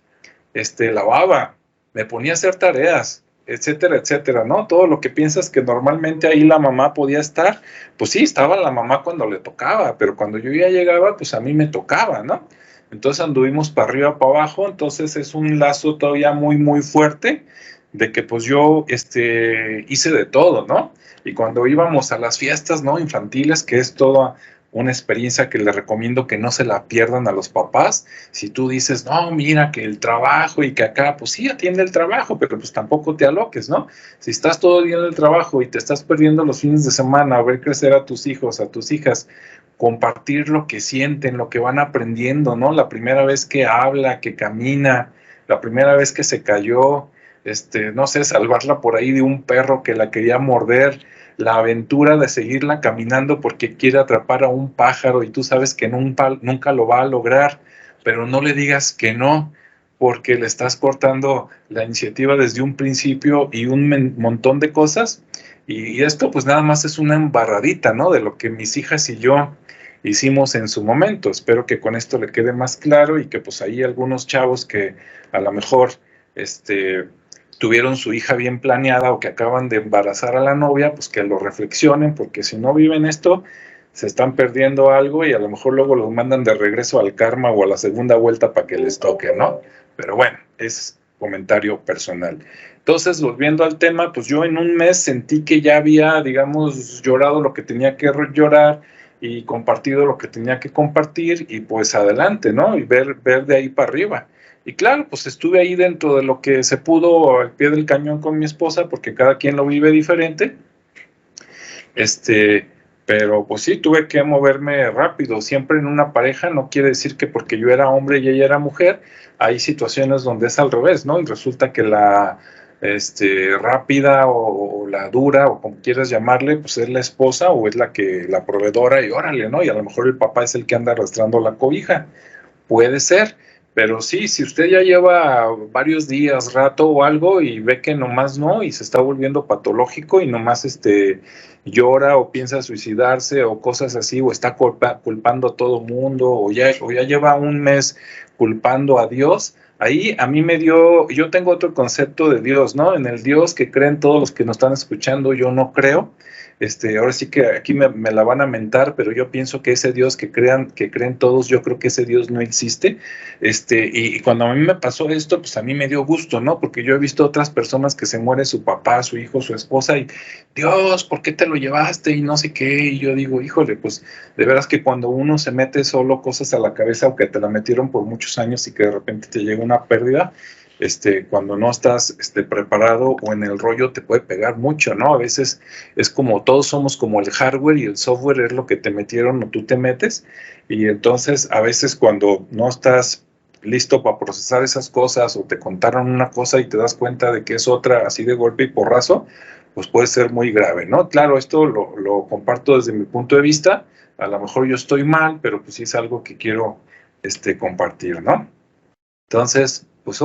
lavaba, me ponía a hacer tareas, etcétera, etcétera, ¿no? Todo lo que piensas que normalmente ahí la mamá podía estar, pues sí, estaba la mamá cuando le tocaba, pero cuando yo ya llegaba, pues a mí me tocaba, ¿no? Entonces anduvimos para arriba, para abajo, entonces es un lazo todavía muy, muy fuerte de que pues yo hice de todo, ¿no? Y cuando íbamos a las fiestas, ¿no? Infantiles, que es toda una experiencia que les recomiendo que no se la pierdan a los papás. Si tú dices, no, mira que el trabajo y que acá, pues sí, atiende el trabajo, pero pues tampoco te aloques, ¿no? Si estás todo el día en el trabajo y te estás perdiendo los fines de semana a ver crecer a tus hijos, a tus hijas, compartir lo que sienten, lo que van aprendiendo, ¿no? La primera vez que habla, que camina, la primera vez que se cayó, no sé, salvarla por ahí de un perro que la quería morder, la aventura de seguirla caminando porque quiere atrapar a un pájaro y tú sabes que nunca lo va a lograr, pero no le digas que no, porque le estás cortando la iniciativa desde un principio y un montón de cosas. Y esto pues nada más es una embarradita, ¿no? De lo que mis hijas y yo hicimos en su momento. Espero que con esto le quede más claro y que pues ahí algunos chavos que a lo mejor tuvieron su hija bien planeada o que acaban de embarazar a la novia, pues que lo reflexionen, porque si no viven esto, se están perdiendo algo y a lo mejor luego los mandan de regreso al karma o a la segunda vuelta para que les toque, ¿no? Pero bueno, es comentario personal. Entonces, volviendo al tema, pues yo en un mes sentí que ya había, digamos, llorado lo que tenía que llorar y compartido lo que tenía que compartir y pues adelante, ¿no? Y ver de ahí para arriba. Y claro, pues estuve ahí dentro de lo que se pudo al pie del cañón con mi esposa, porque cada quien lo vive diferente. Pero pues sí, tuve que moverme rápido. Siempre en una pareja no quiere decir que porque yo era hombre y ella era mujer, hay situaciones donde es al revés, ¿no? Y resulta que la rápida o la dura o como quieras llamarle, pues es la esposa o es la proveedora y órale, ¿no? Y a lo mejor el papá es el que anda arrastrando la cobija. Puede ser. Pero sí, si usted ya lleva varios días, rato o algo y ve que nomás no y se está volviendo patológico y nomás llora o piensa suicidarse o cosas así o está culpando a todo mundo o ya lleva un mes culpando a Dios, ahí a mí yo tengo otro concepto de Dios, ¿no? En el Dios que creen todos los que nos están escuchando, yo no creo. Ahora sí que aquí me la van a mentar, pero yo pienso que ese Dios que creen todos, yo creo que ese Dios no existe. Y cuando a mí me pasó esto, pues a mí me dio gusto, ¿no? Porque yo he visto otras personas que se muere su papá, su hijo, su esposa, y Dios, ¿por qué te lo llevaste? Y no sé qué. Y yo digo, híjole, pues de veras que cuando uno se mete solo cosas a la cabeza o que te la metieron por muchos años y que de repente te llega una pérdida, cuando no estás preparado o en el rollo te puede pegar mucho, ¿no? A veces es como todos somos como el hardware y el software es lo que te metieron o tú te metes y entonces a veces cuando no estás listo para procesar esas cosas, o te contaron una cosa y te das cuenta de que es otra así de golpe y porrazo, pues puede ser muy grave, ¿no? Claro, esto lo comparto desde mi punto de vista. A lo mejor yo estoy mal, pero pues sí es algo que quiero compartir, ¿no? Entonces, pues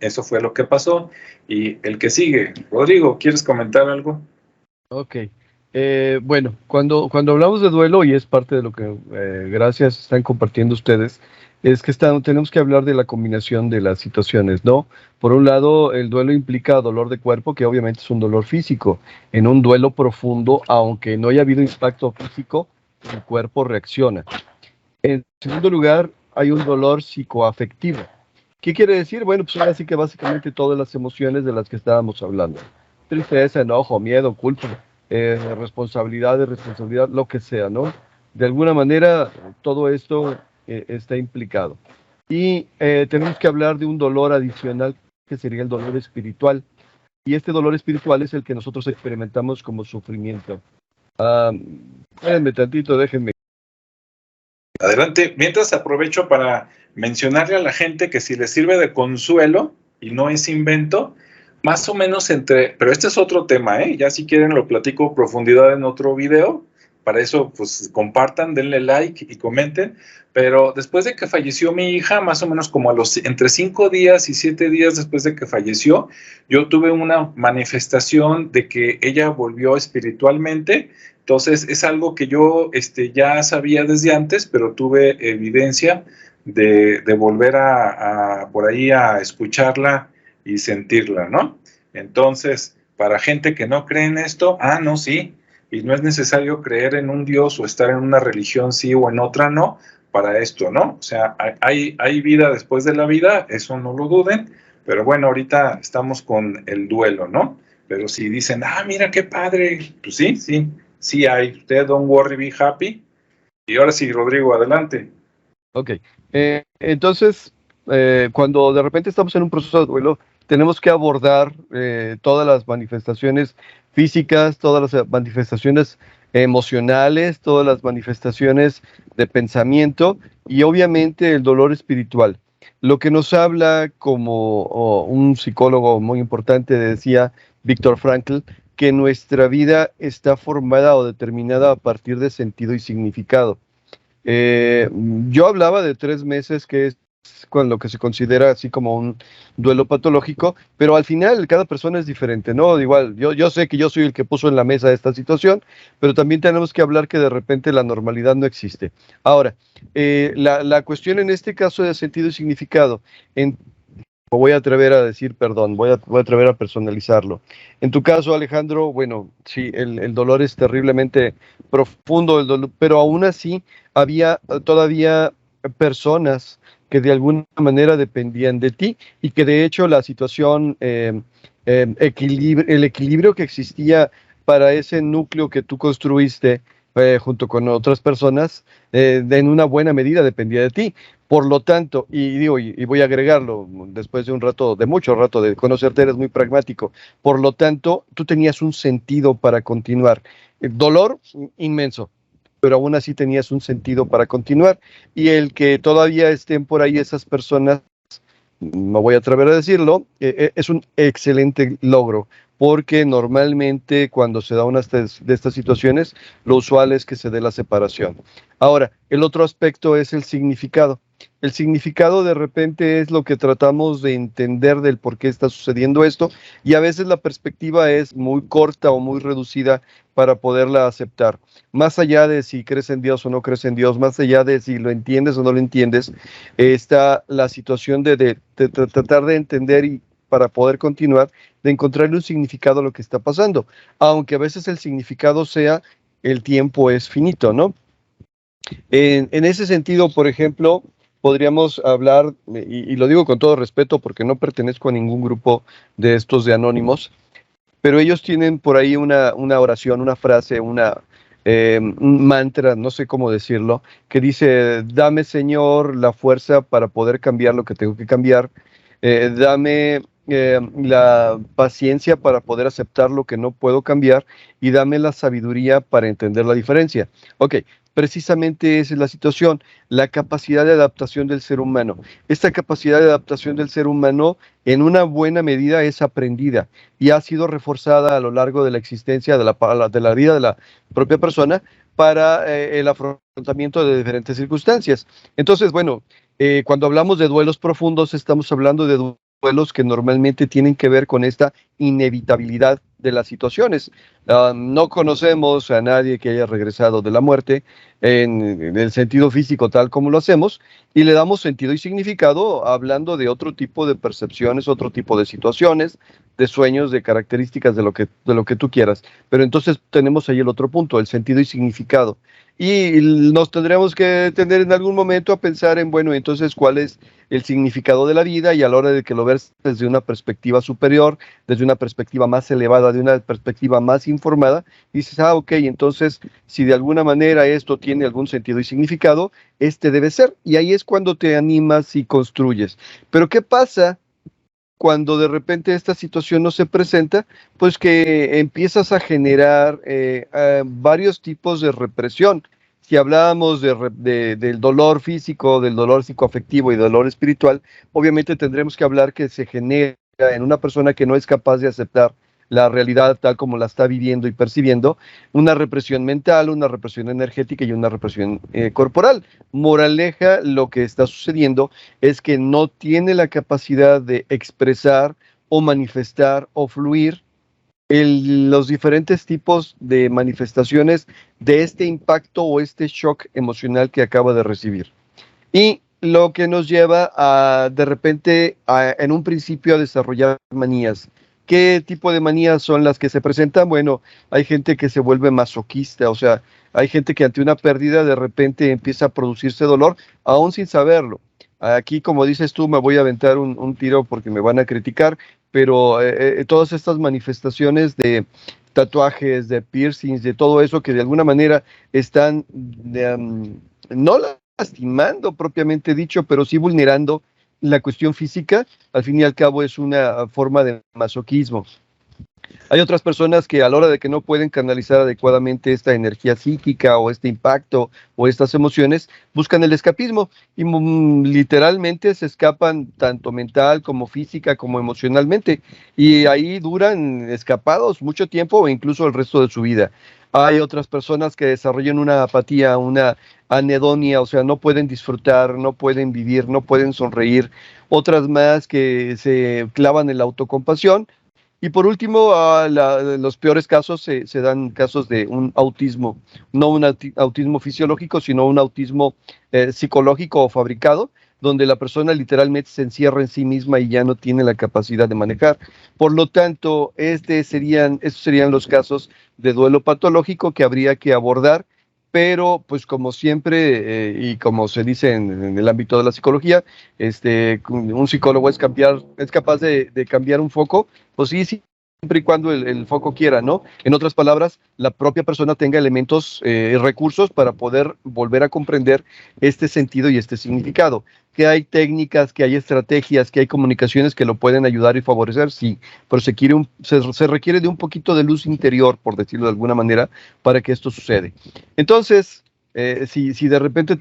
eso fue lo que pasó. Y el que sigue, Rodrigo, ¿quieres comentar algo? Ok. Bueno, cuando hablamos de duelo, y es parte de lo que, gracias, están compartiendo ustedes, es que tenemos que hablar de la combinación de las situaciones, ¿no? Por un lado, el duelo implica dolor de cuerpo, que obviamente es un dolor físico. En un duelo profundo, aunque no haya habido impacto físico, el cuerpo reacciona. En segundo lugar, hay un dolor psicoafectivo. ¿Qué quiere decir? Bueno, pues ahora sí que básicamente todas las emociones de las que estábamos hablando. Tristeza, enojo, miedo, culpa, responsabilidad, lo que sea, ¿no? De alguna manera, todo esto está implicado. Y tenemos que hablar de un dolor adicional, que sería el dolor espiritual. Y este dolor espiritual es el que nosotros experimentamos como sufrimiento. Espérenme tantito, déjenme. Adelante. Mientras aprovecho para mencionarle a la gente que si les sirve de consuelo y no es invento, más o menos pero este es otro tema, ya si quieren lo platico a profundidad en otro video. Para eso, pues compartan, denle like y comenten. Pero después de que falleció mi hija, más o menos como entre 5 días y 7 días después de que falleció, yo tuve una manifestación de que ella volvió espiritualmente. Entonces es algo que yo ya sabía desde antes, pero tuve evidencia de volver por ahí a escucharla y sentirla, ¿no? Entonces, para gente que no cree en esto, no, sí, y no es necesario creer en un Dios o estar en una religión sí o en otra no, para esto, ¿no? O sea, hay vida después de la vida, eso no lo duden, pero bueno, ahorita estamos con el duelo, ¿no? Pero si dicen, mira qué padre, pues sí hay, usted don't worry, be happy. Y ahora sí, Rodrigo, adelante. Ok, entonces, cuando de repente estamos en un proceso de duelo, tenemos que abordar todas las manifestaciones físicas, todas las manifestaciones emocionales, todas las manifestaciones de pensamiento y obviamente el dolor espiritual. Lo que nos habla como un psicólogo muy importante decía, Viktor Frankl, que nuestra vida está formada o determinada a partir de sentido y significado. Yo hablaba de 3 meses, que es con lo que se considera así como un duelo patológico, pero al final cada persona es diferente, ¿no? Igual, yo sé que yo soy el que puso en la mesa esta situación, pero también tenemos que hablar que de repente la normalidad no existe. Ahora, la cuestión en este caso de sentido y significado, voy a atrever a decir, perdón, voy a atrever a personalizarlo. En tu caso, Alejandro, bueno, sí, el dolor es terriblemente profundo, pero aún así había todavía personas que de alguna manera dependían de ti y que de hecho la situación, el equilibrio que existía para ese núcleo que tú construiste junto con otras personas, en una buena medida dependía de ti. Por lo tanto, y voy a agregarlo, después de un rato, de mucho rato de conocerte, eres muy pragmático. Por lo tanto, tú tenías un sentido para continuar. El dolor inmenso, pero aún así tenías un sentido para continuar. Y el que todavía estén por ahí esas personas, no voy a atrever a decirlo, es un excelente logro, porque normalmente cuando se da una de estas situaciones, lo usual es que se dé la separación. Ahora, el otro aspecto es el significado. El significado de repente es lo que tratamos de entender del por qué está sucediendo esto, y a veces la perspectiva es muy corta o muy reducida para poderla aceptar. Más allá de si crees en Dios o no crees en Dios, más allá de si lo entiendes o no lo entiendes, está la situación de tratar de entender y para poder continuar, de encontrarle un significado a lo que está pasando, aunque a veces el significado sea el tiempo es finito, ¿no? En ese sentido, por ejemplo, podríamos hablar, y lo digo con todo respeto porque no pertenezco a ningún grupo de estos de anónimos, pero ellos tienen por ahí una oración, una frase, un mantra, no sé cómo decirlo, que dice, dame Señor la fuerza para poder cambiar lo que tengo que cambiar, dame la paciencia para poder aceptar lo que no puedo cambiar y dame la sabiduría para entender la diferencia. Ok, precisamente esa es la situación, la capacidad de adaptación del ser humano. Esta capacidad de adaptación del ser humano en una buena medida es aprendida y ha sido reforzada a lo largo de la existencia de la vida de la propia persona para el afrontamiento de diferentes circunstancias. Entonces, bueno, cuando hablamos de duelos profundos, estamos hablando de duelos que normalmente tienen que ver con esta inevitabilidad de las situaciones. No conocemos a nadie que haya regresado de la muerte en el sentido físico tal como lo hacemos y le damos sentido y significado hablando de otro tipo de percepciones, otro tipo de situaciones, de sueños, de características de lo que tú quieras. Pero entonces tenemos ahí el otro punto, el sentido y significado. Y nos tendremos que tener en algún momento a pensar en, bueno, entonces, ¿cuál es el significado de la vida? Y a la hora de que lo ves desde una perspectiva superior, desde una perspectiva más elevada, de una perspectiva más informada, dices, ok, entonces, si de alguna manera esto tiene algún sentido y significado, este debe ser. Y ahí es cuando te animas y construyes. Pero ¿qué pasa cuando de repente esta situación no se presenta? Pues que empiezas a generar varios tipos de represión. Si hablábamos del dolor físico, del dolor psicoafectivo y del dolor espiritual, obviamente tendremos que hablar que se genera en una persona que no es capaz de aceptar la realidad tal como la está viviendo y percibiendo, una represión mental, una represión energética y una represión corporal. Moraleja, lo que está sucediendo es que no tiene la capacidad de expresar o manifestar o fluir los diferentes tipos de manifestaciones de este impacto o este shock emocional que acaba de recibir. Y lo que nos lleva a, de repente, en un principio, a desarrollar manías. ¿Qué tipo de manías son las que se presentan? Bueno, hay gente que se vuelve masoquista, o sea, hay gente que ante una pérdida de repente empieza a producirse dolor, aún sin saberlo. Aquí, como dices tú, me voy a aventar un tiro porque me van a criticar, pero todas estas manifestaciones de tatuajes, de piercings, de todo eso que de alguna manera están, no lastimando propiamente dicho, pero sí vulnerando la cuestión física, al fin y al cabo es una forma de masoquismo. Hay otras personas que a la hora de que no pueden canalizar adecuadamente esta energía psíquica o este impacto o estas emociones, buscan el escapismo y literalmente se escapan tanto mental como física como emocionalmente y ahí duran escapados mucho tiempo o incluso el resto de su vida. Hay otras personas que desarrollan una apatía, una anedonia, o sea, no pueden disfrutar, no pueden vivir, no pueden sonreír. Otras más que se clavan en la autocompasión. Y por último, los peores casos se dan casos de un autismo, no un autismo fisiológico, sino un autismo psicológico o fabricado, donde la persona literalmente se encierra en sí misma y ya no tiene la capacidad de manejar. Por lo tanto, estos serían los casos de duelo patológico que habría que abordar, pero pues como siempre, y como se dice en el ámbito de la psicología, un psicólogo es capaz de cambiar un foco, pues sí, siempre y cuando el foco quiera, ¿no? En otras palabras, la propia persona tenga elementos y recursos para poder volver a comprender este sentido y este significado. Que hay técnicas, que hay estrategias, que hay comunicaciones que lo pueden ayudar y favorecer, sí, pero se requiere de un poquito de luz interior, por decirlo de alguna manera, para que esto sucede. Entonces, si de repente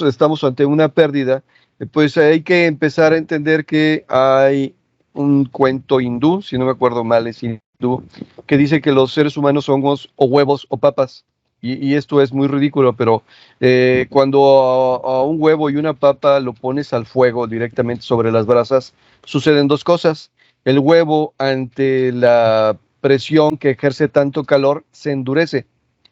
estamos ante una pérdida, pues hay que empezar a entender que hay un cuento hindú, si no me acuerdo mal, es hindú, que dice que los seres humanos somos o huevos o papas. Y esto es muy ridículo, pero cuando a un huevo y una papa lo pones al fuego directamente sobre las brasas, suceden dos cosas. El huevo, ante la presión que ejerce tanto calor, se endurece.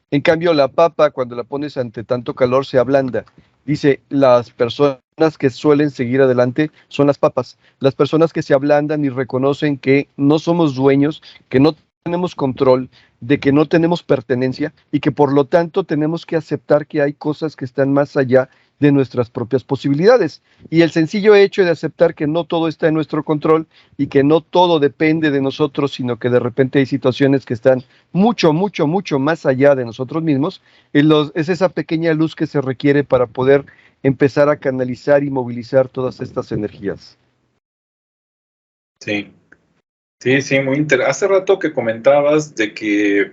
En cambio, la papa, cuando la pones ante tanto calor, se ablanda. Dice, las personas que suelen seguir adelante son las papas. Las personas que se ablandan y reconocen que no somos dueños, que no tenemos control, de que no tenemos pertenencia y que por lo tanto tenemos que aceptar que hay cosas que están más allá de nuestras propias posibilidades. Y el sencillo hecho de aceptar que no todo está en nuestro control y que no todo depende de nosotros, sino que de repente hay situaciones que están mucho, mucho, mucho más allá de nosotros mismos, es esa pequeña luz que se requiere para poder empezar a canalizar y movilizar todas estas energías. Sí, sí, muy interesante. Hace rato que comentabas de que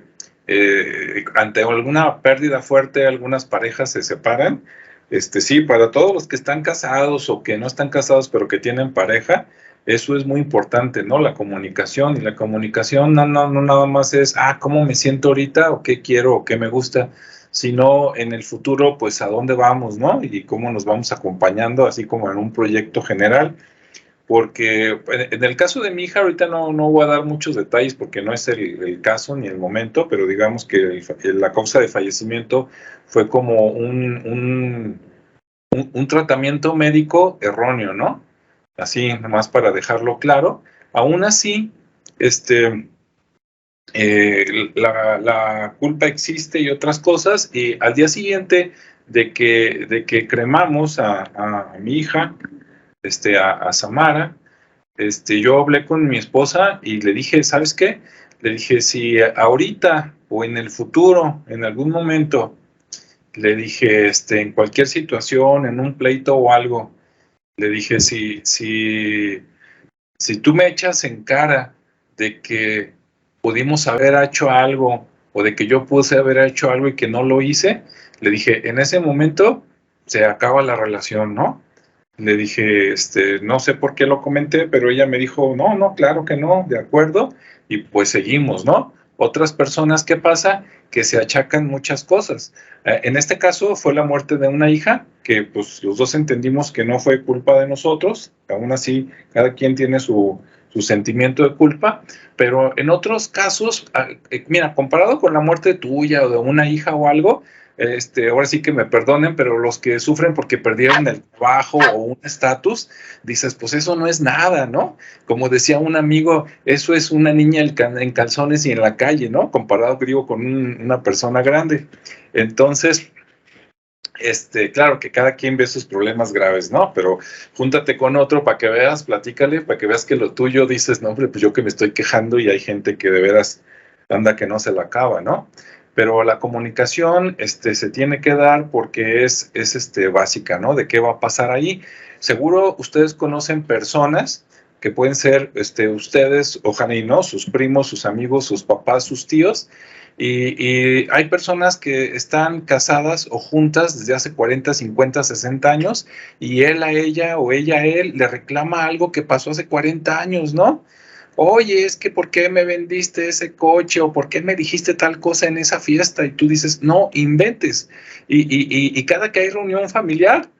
ante alguna pérdida fuerte, algunas parejas se separan. Sí, para todos los que están casados o que no están casados, pero que tienen pareja, eso es muy importante, ¿no? La comunicación. Y la comunicación no nada más es, ¿cómo me siento ahorita? O qué quiero, o qué me gusta, sino en el futuro, pues, a dónde vamos, ¿no? Y cómo nos vamos acompañando, así como en un proyecto general. Porque en el caso de mi hija, ahorita no voy a dar muchos detalles porque no es el caso ni el momento, pero digamos que la causa de fallecimiento fue como un tratamiento médico erróneo, ¿no? Así, nomás para dejarlo claro. Aún así, la culpa existe y otras cosas, y al día siguiente de que cremamos a mi hija, a Samara, yo hablé con mi esposa y le dije, ¿sabes qué? Le dije, si ahorita o en el futuro, en algún momento, le dije, en cualquier situación, en un pleito o algo, le dije, si tú me echas en cara de que pudimos haber hecho algo o de que yo pude haber hecho algo y que no lo hice, le dije, en ese momento se acaba la relación, ¿no? Le dije, no sé por qué lo comenté, pero ella me dijo, no, claro que no, de acuerdo, y pues seguimos, ¿no? Otras personas, ¿qué pasa? Que se achacan muchas cosas. En este caso fue la muerte de una hija, que pues los dos entendimos que no fue culpa de nosotros, aún así cada quien tiene su sentimiento de culpa, pero en otros casos, mira, comparado con la muerte tuya o de una hija o algo, ahora sí que me perdonen, pero los que sufren porque perdieron el trabajo o un estatus, dices, pues eso no es nada, ¿no? Como decía un amigo, eso es una niña en calzones y en la calle, ¿no? Comparado, digo, con una persona grande. Entonces, claro que cada quien ve sus problemas graves, ¿no? Pero júntate con otro para que veas, platícale, para que veas que lo tuyo, dices, no, hombre, pues yo que me estoy quejando y hay gente que de veras anda que no se la acaba, ¿no? Pero la comunicación se tiene que dar porque es básica, ¿no? De qué va a pasar ahí. Seguro ustedes conocen personas que pueden ser ustedes, ojalá y no, sus primos, sus amigos, sus papás, sus tíos, y hay personas que están casadas o juntas desde hace 40, 50, 60 años, y él a ella o ella a él le reclama algo que pasó hace 40 años, ¿no? Oye, es que ¿por qué me vendiste ese coche? ¿O por qué me dijiste tal cosa en esa fiesta? Y tú dices, no, inventes. Y cada que hay reunión familiar,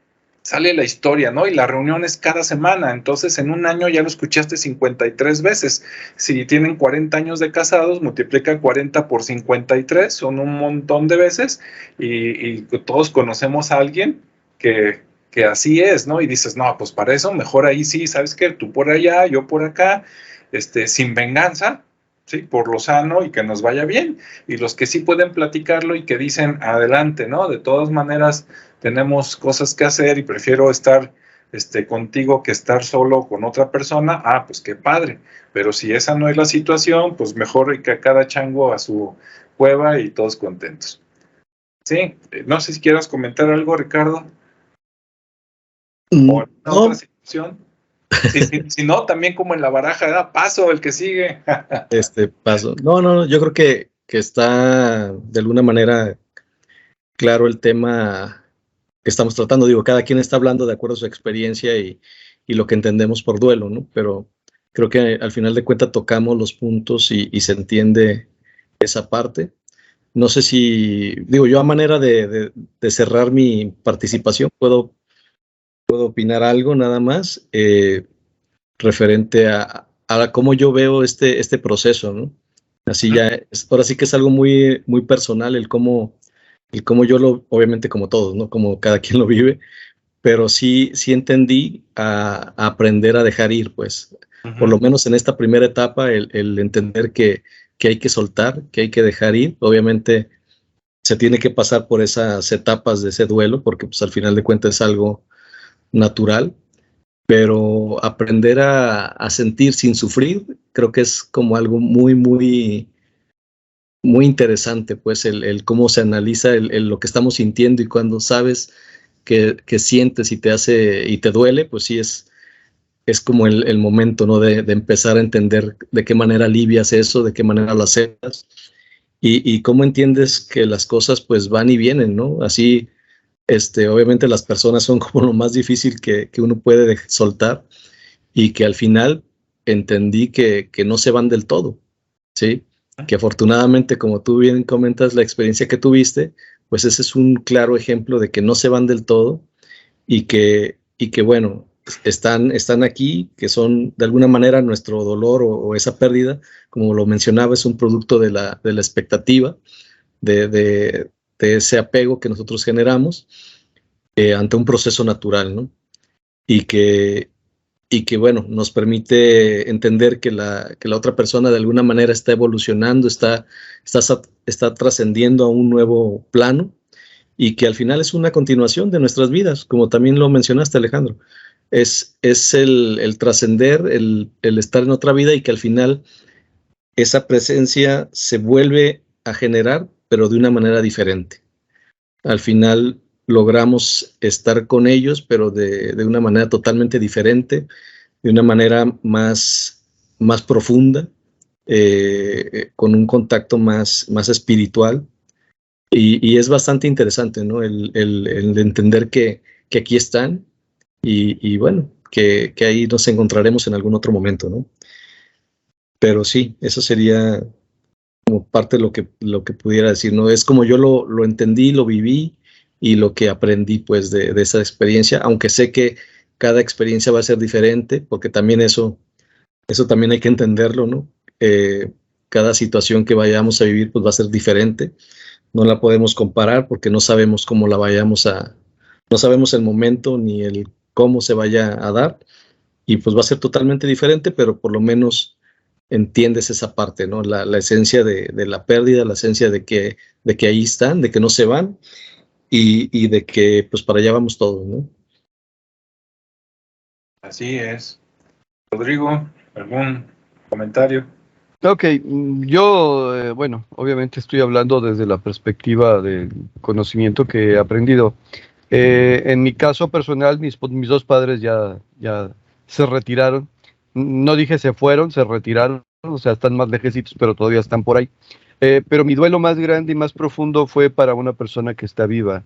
sale la historia, ¿no? Y la reunión es cada semana. Entonces, en un año ya lo escuchaste 53 veces. Si tienen 40 años de casados, multiplica 40 por 53, son un montón de veces. Y todos conocemos a alguien que así es, ¿no? Y dices, no, pues para eso mejor ahí sí, ¿sabes qué? Tú por allá, yo por acá, sin venganza, ¿sí? Por lo sano y que nos vaya bien. Y los que sí pueden platicarlo y que dicen, adelante, ¿no? De todas maneras, tenemos cosas que hacer y prefiero estar contigo que estar solo con otra persona, pues qué padre. Pero si esa no es la situación, pues mejor que cada chango a su cueva y todos contentos. Sí, no sé si quieras comentar algo, Ricardo. ¿O alguna otra situación? Si no, también como en la baraja, paso, el que sigue. Paso. No, yo creo que está de alguna manera claro el tema que estamos tratando. Digo, cada quien está hablando de acuerdo a su experiencia y lo que entendemos por duelo, ¿no? Pero creo que al final de cuentas tocamos los puntos y se entiende esa parte. No sé si, digo, yo a manera de cerrar mi participación, puedo opinar algo nada más referente a cómo yo veo este proceso, ¿no? Así ya, ahora sí que es algo muy, muy personal el cómo yo lo, obviamente como todos, ¿no? Como cada quien lo vive, pero sí entendí a aprender a dejar ir, pues, por lo menos en esta primera etapa, el entender que hay que soltar, que hay que dejar ir. Obviamente se tiene que pasar por esas etapas de ese duelo, porque pues al final de cuentas es algo natural, pero aprender a sentir sin sufrir, creo que es como algo muy, muy, muy interesante, pues el cómo se analiza lo que estamos sintiendo, y cuando sabes que sientes y te duele, pues sí es como el momento, ¿no? De empezar a entender de qué manera alivias eso, de qué manera lo aceptas, y cómo entiendes que las cosas pues van y vienen, ¿no? Así, obviamente las personas son como lo más difícil que uno puede soltar, y que al final entendí que no se van del todo, ¿sí? Que afortunadamente, como tú bien comentas, la experiencia que tuviste, pues ese es un claro ejemplo de que no se van del todo, y que bueno, están aquí, que son de alguna manera nuestro dolor o esa pérdida, como lo mencionaba, es un producto de la expectativa, de ese apego que nosotros generamos ante un proceso natural, ¿no? Y que bueno, nos permite entender que la otra persona de alguna manera está evolucionando, está trascendiendo a un nuevo plano, y que al final es una continuación de nuestras vidas, como también lo mencionaste, Alejandro. Es el trascender, el estar en otra vida, y que al final esa presencia se vuelve a generar, pero de una manera diferente. Al final logramos estar con ellos, pero de una manera totalmente diferente, de una manera más profunda, con un contacto más espiritual. Y es bastante interesante, ¿no? El entender que aquí están, y bueno, que ahí nos encontraremos en algún otro momento, ¿no? Pero sí, eso sería como parte de lo que pudiera decir, ¿no? Es como yo lo entendí, lo viví, y lo que aprendí pues de esa experiencia, aunque sé que cada experiencia va a ser diferente, porque también eso también hay que entenderlo, ¿no? Cada situación que vayamos a vivir pues va a ser diferente, no la podemos comparar porque no sabemos cómo no sabemos el momento ni el cómo se vaya a dar, y pues va a ser totalmente diferente, pero por lo menos entiendes esa parte, ¿no? La esencia de la pérdida, la esencia de que ahí están, de que no se van, y de que pues para allá vamos todos, ¿no? Así es. Rodrigo, ¿algún comentario? Ok, yo, bueno, obviamente estoy hablando desde la perspectiva del conocimiento que he aprendido. En mi caso personal, mis dos padres ya se retiraron. No dije se fueron, se retiraron, o sea, están más lejecitos, pero todavía están por ahí. Pero mi duelo más grande y más profundo fue para una persona que está viva.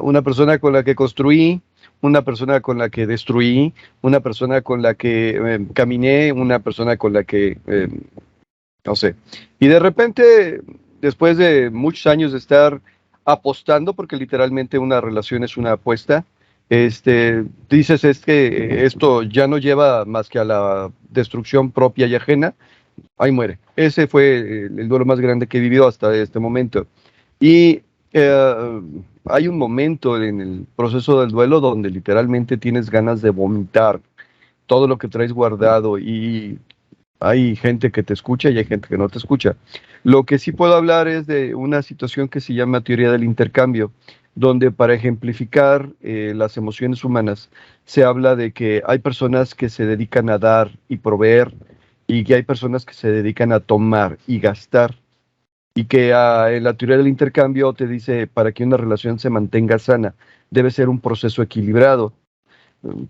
Una persona con la que construí, una persona con la que destruí, una persona con la que caminé, una persona con la que, no sé. Y de repente, después de muchos años de estar apostando, porque literalmente una relación es una apuesta, dices es que esto ya no lleva más que a la destrucción propia y ajena, ahí muere. Ese fue el duelo más grande que he vivido hasta este momento. Y hay un momento en el proceso del duelo donde literalmente tienes ganas de vomitar todo lo que traes guardado, y hay gente que te escucha y hay gente que no te escucha. Lo que sí puedo hablar es de una situación que se llama teoría del intercambio, donde para ejemplificar las emociones humanas se habla de que hay personas que se dedican a dar y proveer, y que hay personas que se dedican a tomar y gastar. Y que en la teoría del intercambio te dice, para que una relación se mantenga sana, debe ser un proceso equilibrado.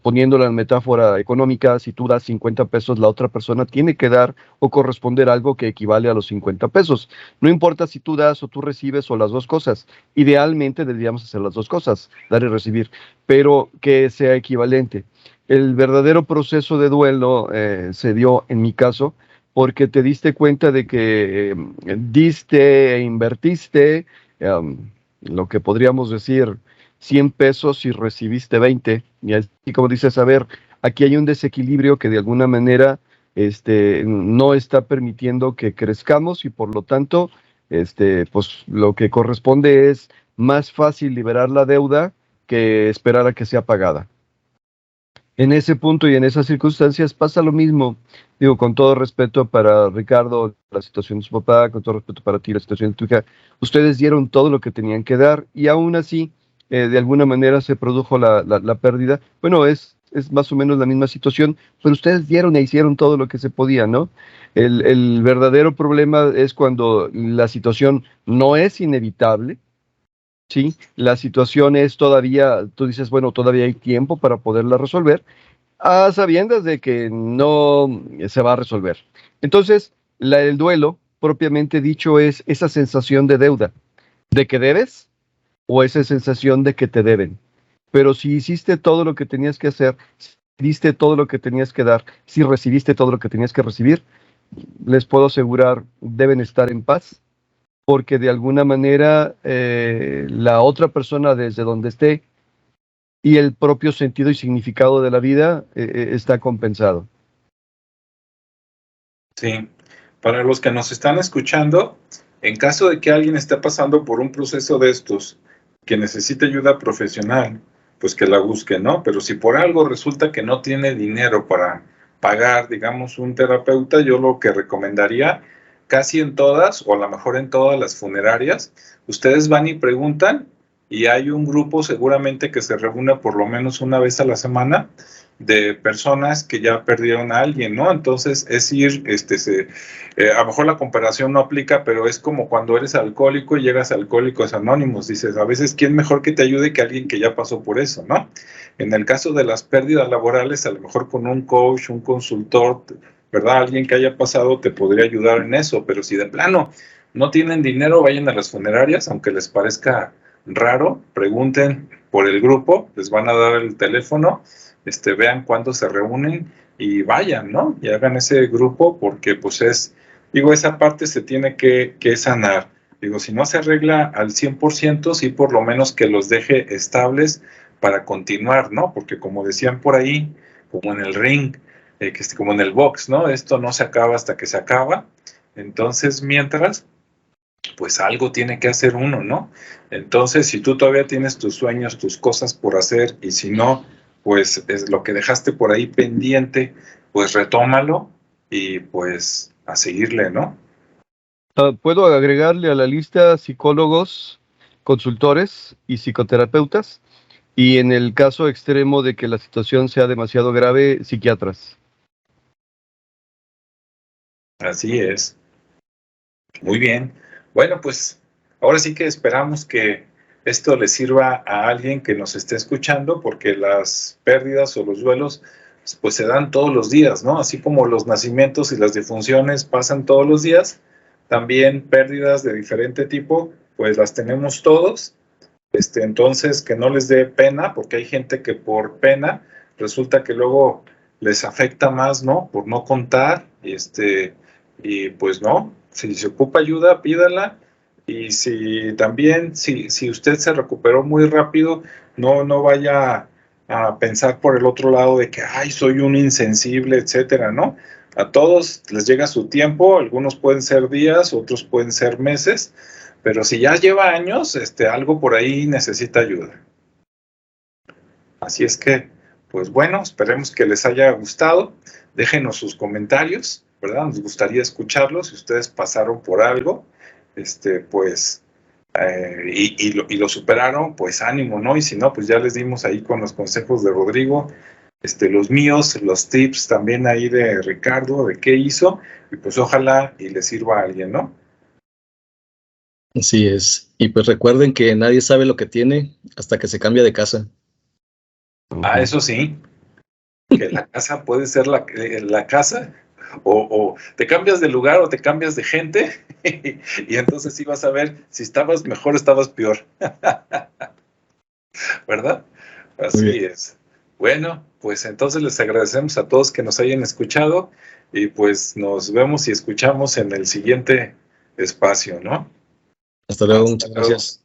Poniéndolo en metáfora económica, si tú das 50 pesos, la otra persona tiene que dar o corresponder algo que equivale a los 50 pesos. No importa si tú das o tú recibes o las dos cosas. Idealmente deberíamos hacer las dos cosas, dar y recibir, pero que sea equivalente. El verdadero proceso de duelo se dio en mi caso porque te diste cuenta de que diste e invertiste lo que podríamos decir 100 pesos y recibiste 20. Y así como dices, a ver, aquí hay un desequilibrio que de alguna manera no está permitiendo que crezcamos, y por lo tanto, pues lo que corresponde es más fácil liberar la deuda que esperar a que sea pagada. En ese punto y en esas circunstancias pasa lo mismo. Digo, con todo respeto para Ricardo, la situación de su papá, con todo respeto para ti, la situación de tu hija, ustedes dieron todo lo que tenían que dar, y aún así, de alguna manera se produjo la pérdida. Bueno, es más o menos la misma situación, pero ustedes dieron e hicieron todo lo que se podía, ¿no? El verdadero problema es cuando la situación no es inevitable. Sí, la situación es todavía, tú dices, bueno, todavía hay tiempo para poderla resolver, a sabiendas de que no se va a resolver. Entonces, el duelo propiamente dicho es esa sensación de deuda, de que debes o esa sensación de que te deben. Pero si hiciste todo lo que tenías que hacer, si diste todo lo que tenías que dar, si recibiste todo lo que tenías que recibir, les puedo asegurar, deben estar en paz, porque de alguna manera la otra persona desde donde esté y el propio sentido y significado de la vida está compensado. Sí, para los que nos están escuchando, en caso de que alguien esté pasando por un proceso de estos, que necesite ayuda profesional, pues que la busque, ¿no? Pero si por algo resulta que no tiene dinero para pagar, digamos, un terapeuta, yo lo que recomendaría, casi en todas, o a lo mejor en todas las funerarias, ustedes van y preguntan, y hay un grupo seguramente que se reúne por lo menos una vez a la semana, de personas que ya perdieron a alguien, ¿no? Entonces es ir, a lo mejor la comparación no aplica, pero es como cuando eres alcohólico y llegas a Alcohólicos Anónimos, dices, a veces, ¿quién mejor que te ayude que alguien que ya pasó por eso, ¿no? En el caso de las pérdidas laborales, a lo mejor con un coach, un consultor, ¿verdad? Alguien que haya pasado te podría ayudar en eso, pero si de plano no tienen dinero, vayan a las funerarias, aunque les parezca raro, pregunten por el grupo, les van a dar el teléfono, vean cuándo se reúnen y vayan, ¿no? Y hagan ese grupo porque pues esa parte se tiene que sanar. Digo, si no se arregla al 100%, sí por lo menos que los deje estables para continuar, ¿no? Porque como decían por ahí, como en el ring, como en el box, ¿no? Esto no se acaba hasta que se acaba. Entonces, mientras, pues algo tiene que hacer uno, ¿no? Entonces, si tú todavía tienes tus sueños, tus cosas por hacer, y si no, pues es lo que dejaste por ahí pendiente, pues retómalo y pues a seguirle, ¿no? Puedo agregarle a la lista psicólogos, consultores y psicoterapeutas, y en el caso extremo de que la situación sea demasiado grave, psiquiatras. Así es. Muy bien. Bueno, pues ahora sí que esperamos que esto le sirva a alguien que nos esté escuchando, porque las pérdidas o los duelos pues se dan todos los días, ¿no? Así como los nacimientos y las defunciones pasan todos los días, también pérdidas de diferente tipo, pues las tenemos todos. Entonces, que no les dé pena, porque hay gente que por pena resulta que luego les afecta más, ¿no? Por no contar, y pues no, si se ocupa ayuda, pídala, y si también, si usted se recuperó muy rápido, no vaya a pensar por el otro lado de que, ay, soy un insensible, etcétera, ¿no? A todos les llega su tiempo, algunos pueden ser días, otros pueden ser meses, pero si ya lleva años, algo por ahí necesita ayuda. Así es que, pues bueno, esperemos que les haya gustado. Déjenos sus comentarios, ¿verdad? Nos gustaría escucharlos. Si ustedes pasaron por algo, pues, y lo superaron, pues ánimo, ¿no? Y si no, pues ya les dimos ahí con los consejos de Rodrigo, los míos, los tips también ahí de Ricardo, de qué hizo, y pues ojalá y les sirva a alguien, ¿no? Así es. Y pues recuerden que nadie sabe lo que tiene hasta que se cambia de casa. Ah, eso sí, que la casa puede ser la casa, o te cambias de lugar o te cambias de gente, y entonces sí vas a ver si estabas mejor o estabas peor. ¿Verdad? Así es. Bueno, pues entonces les agradecemos a todos que nos hayan escuchado y pues nos vemos y escuchamos en el siguiente espacio, ¿no? Hasta luego, muchas gracias.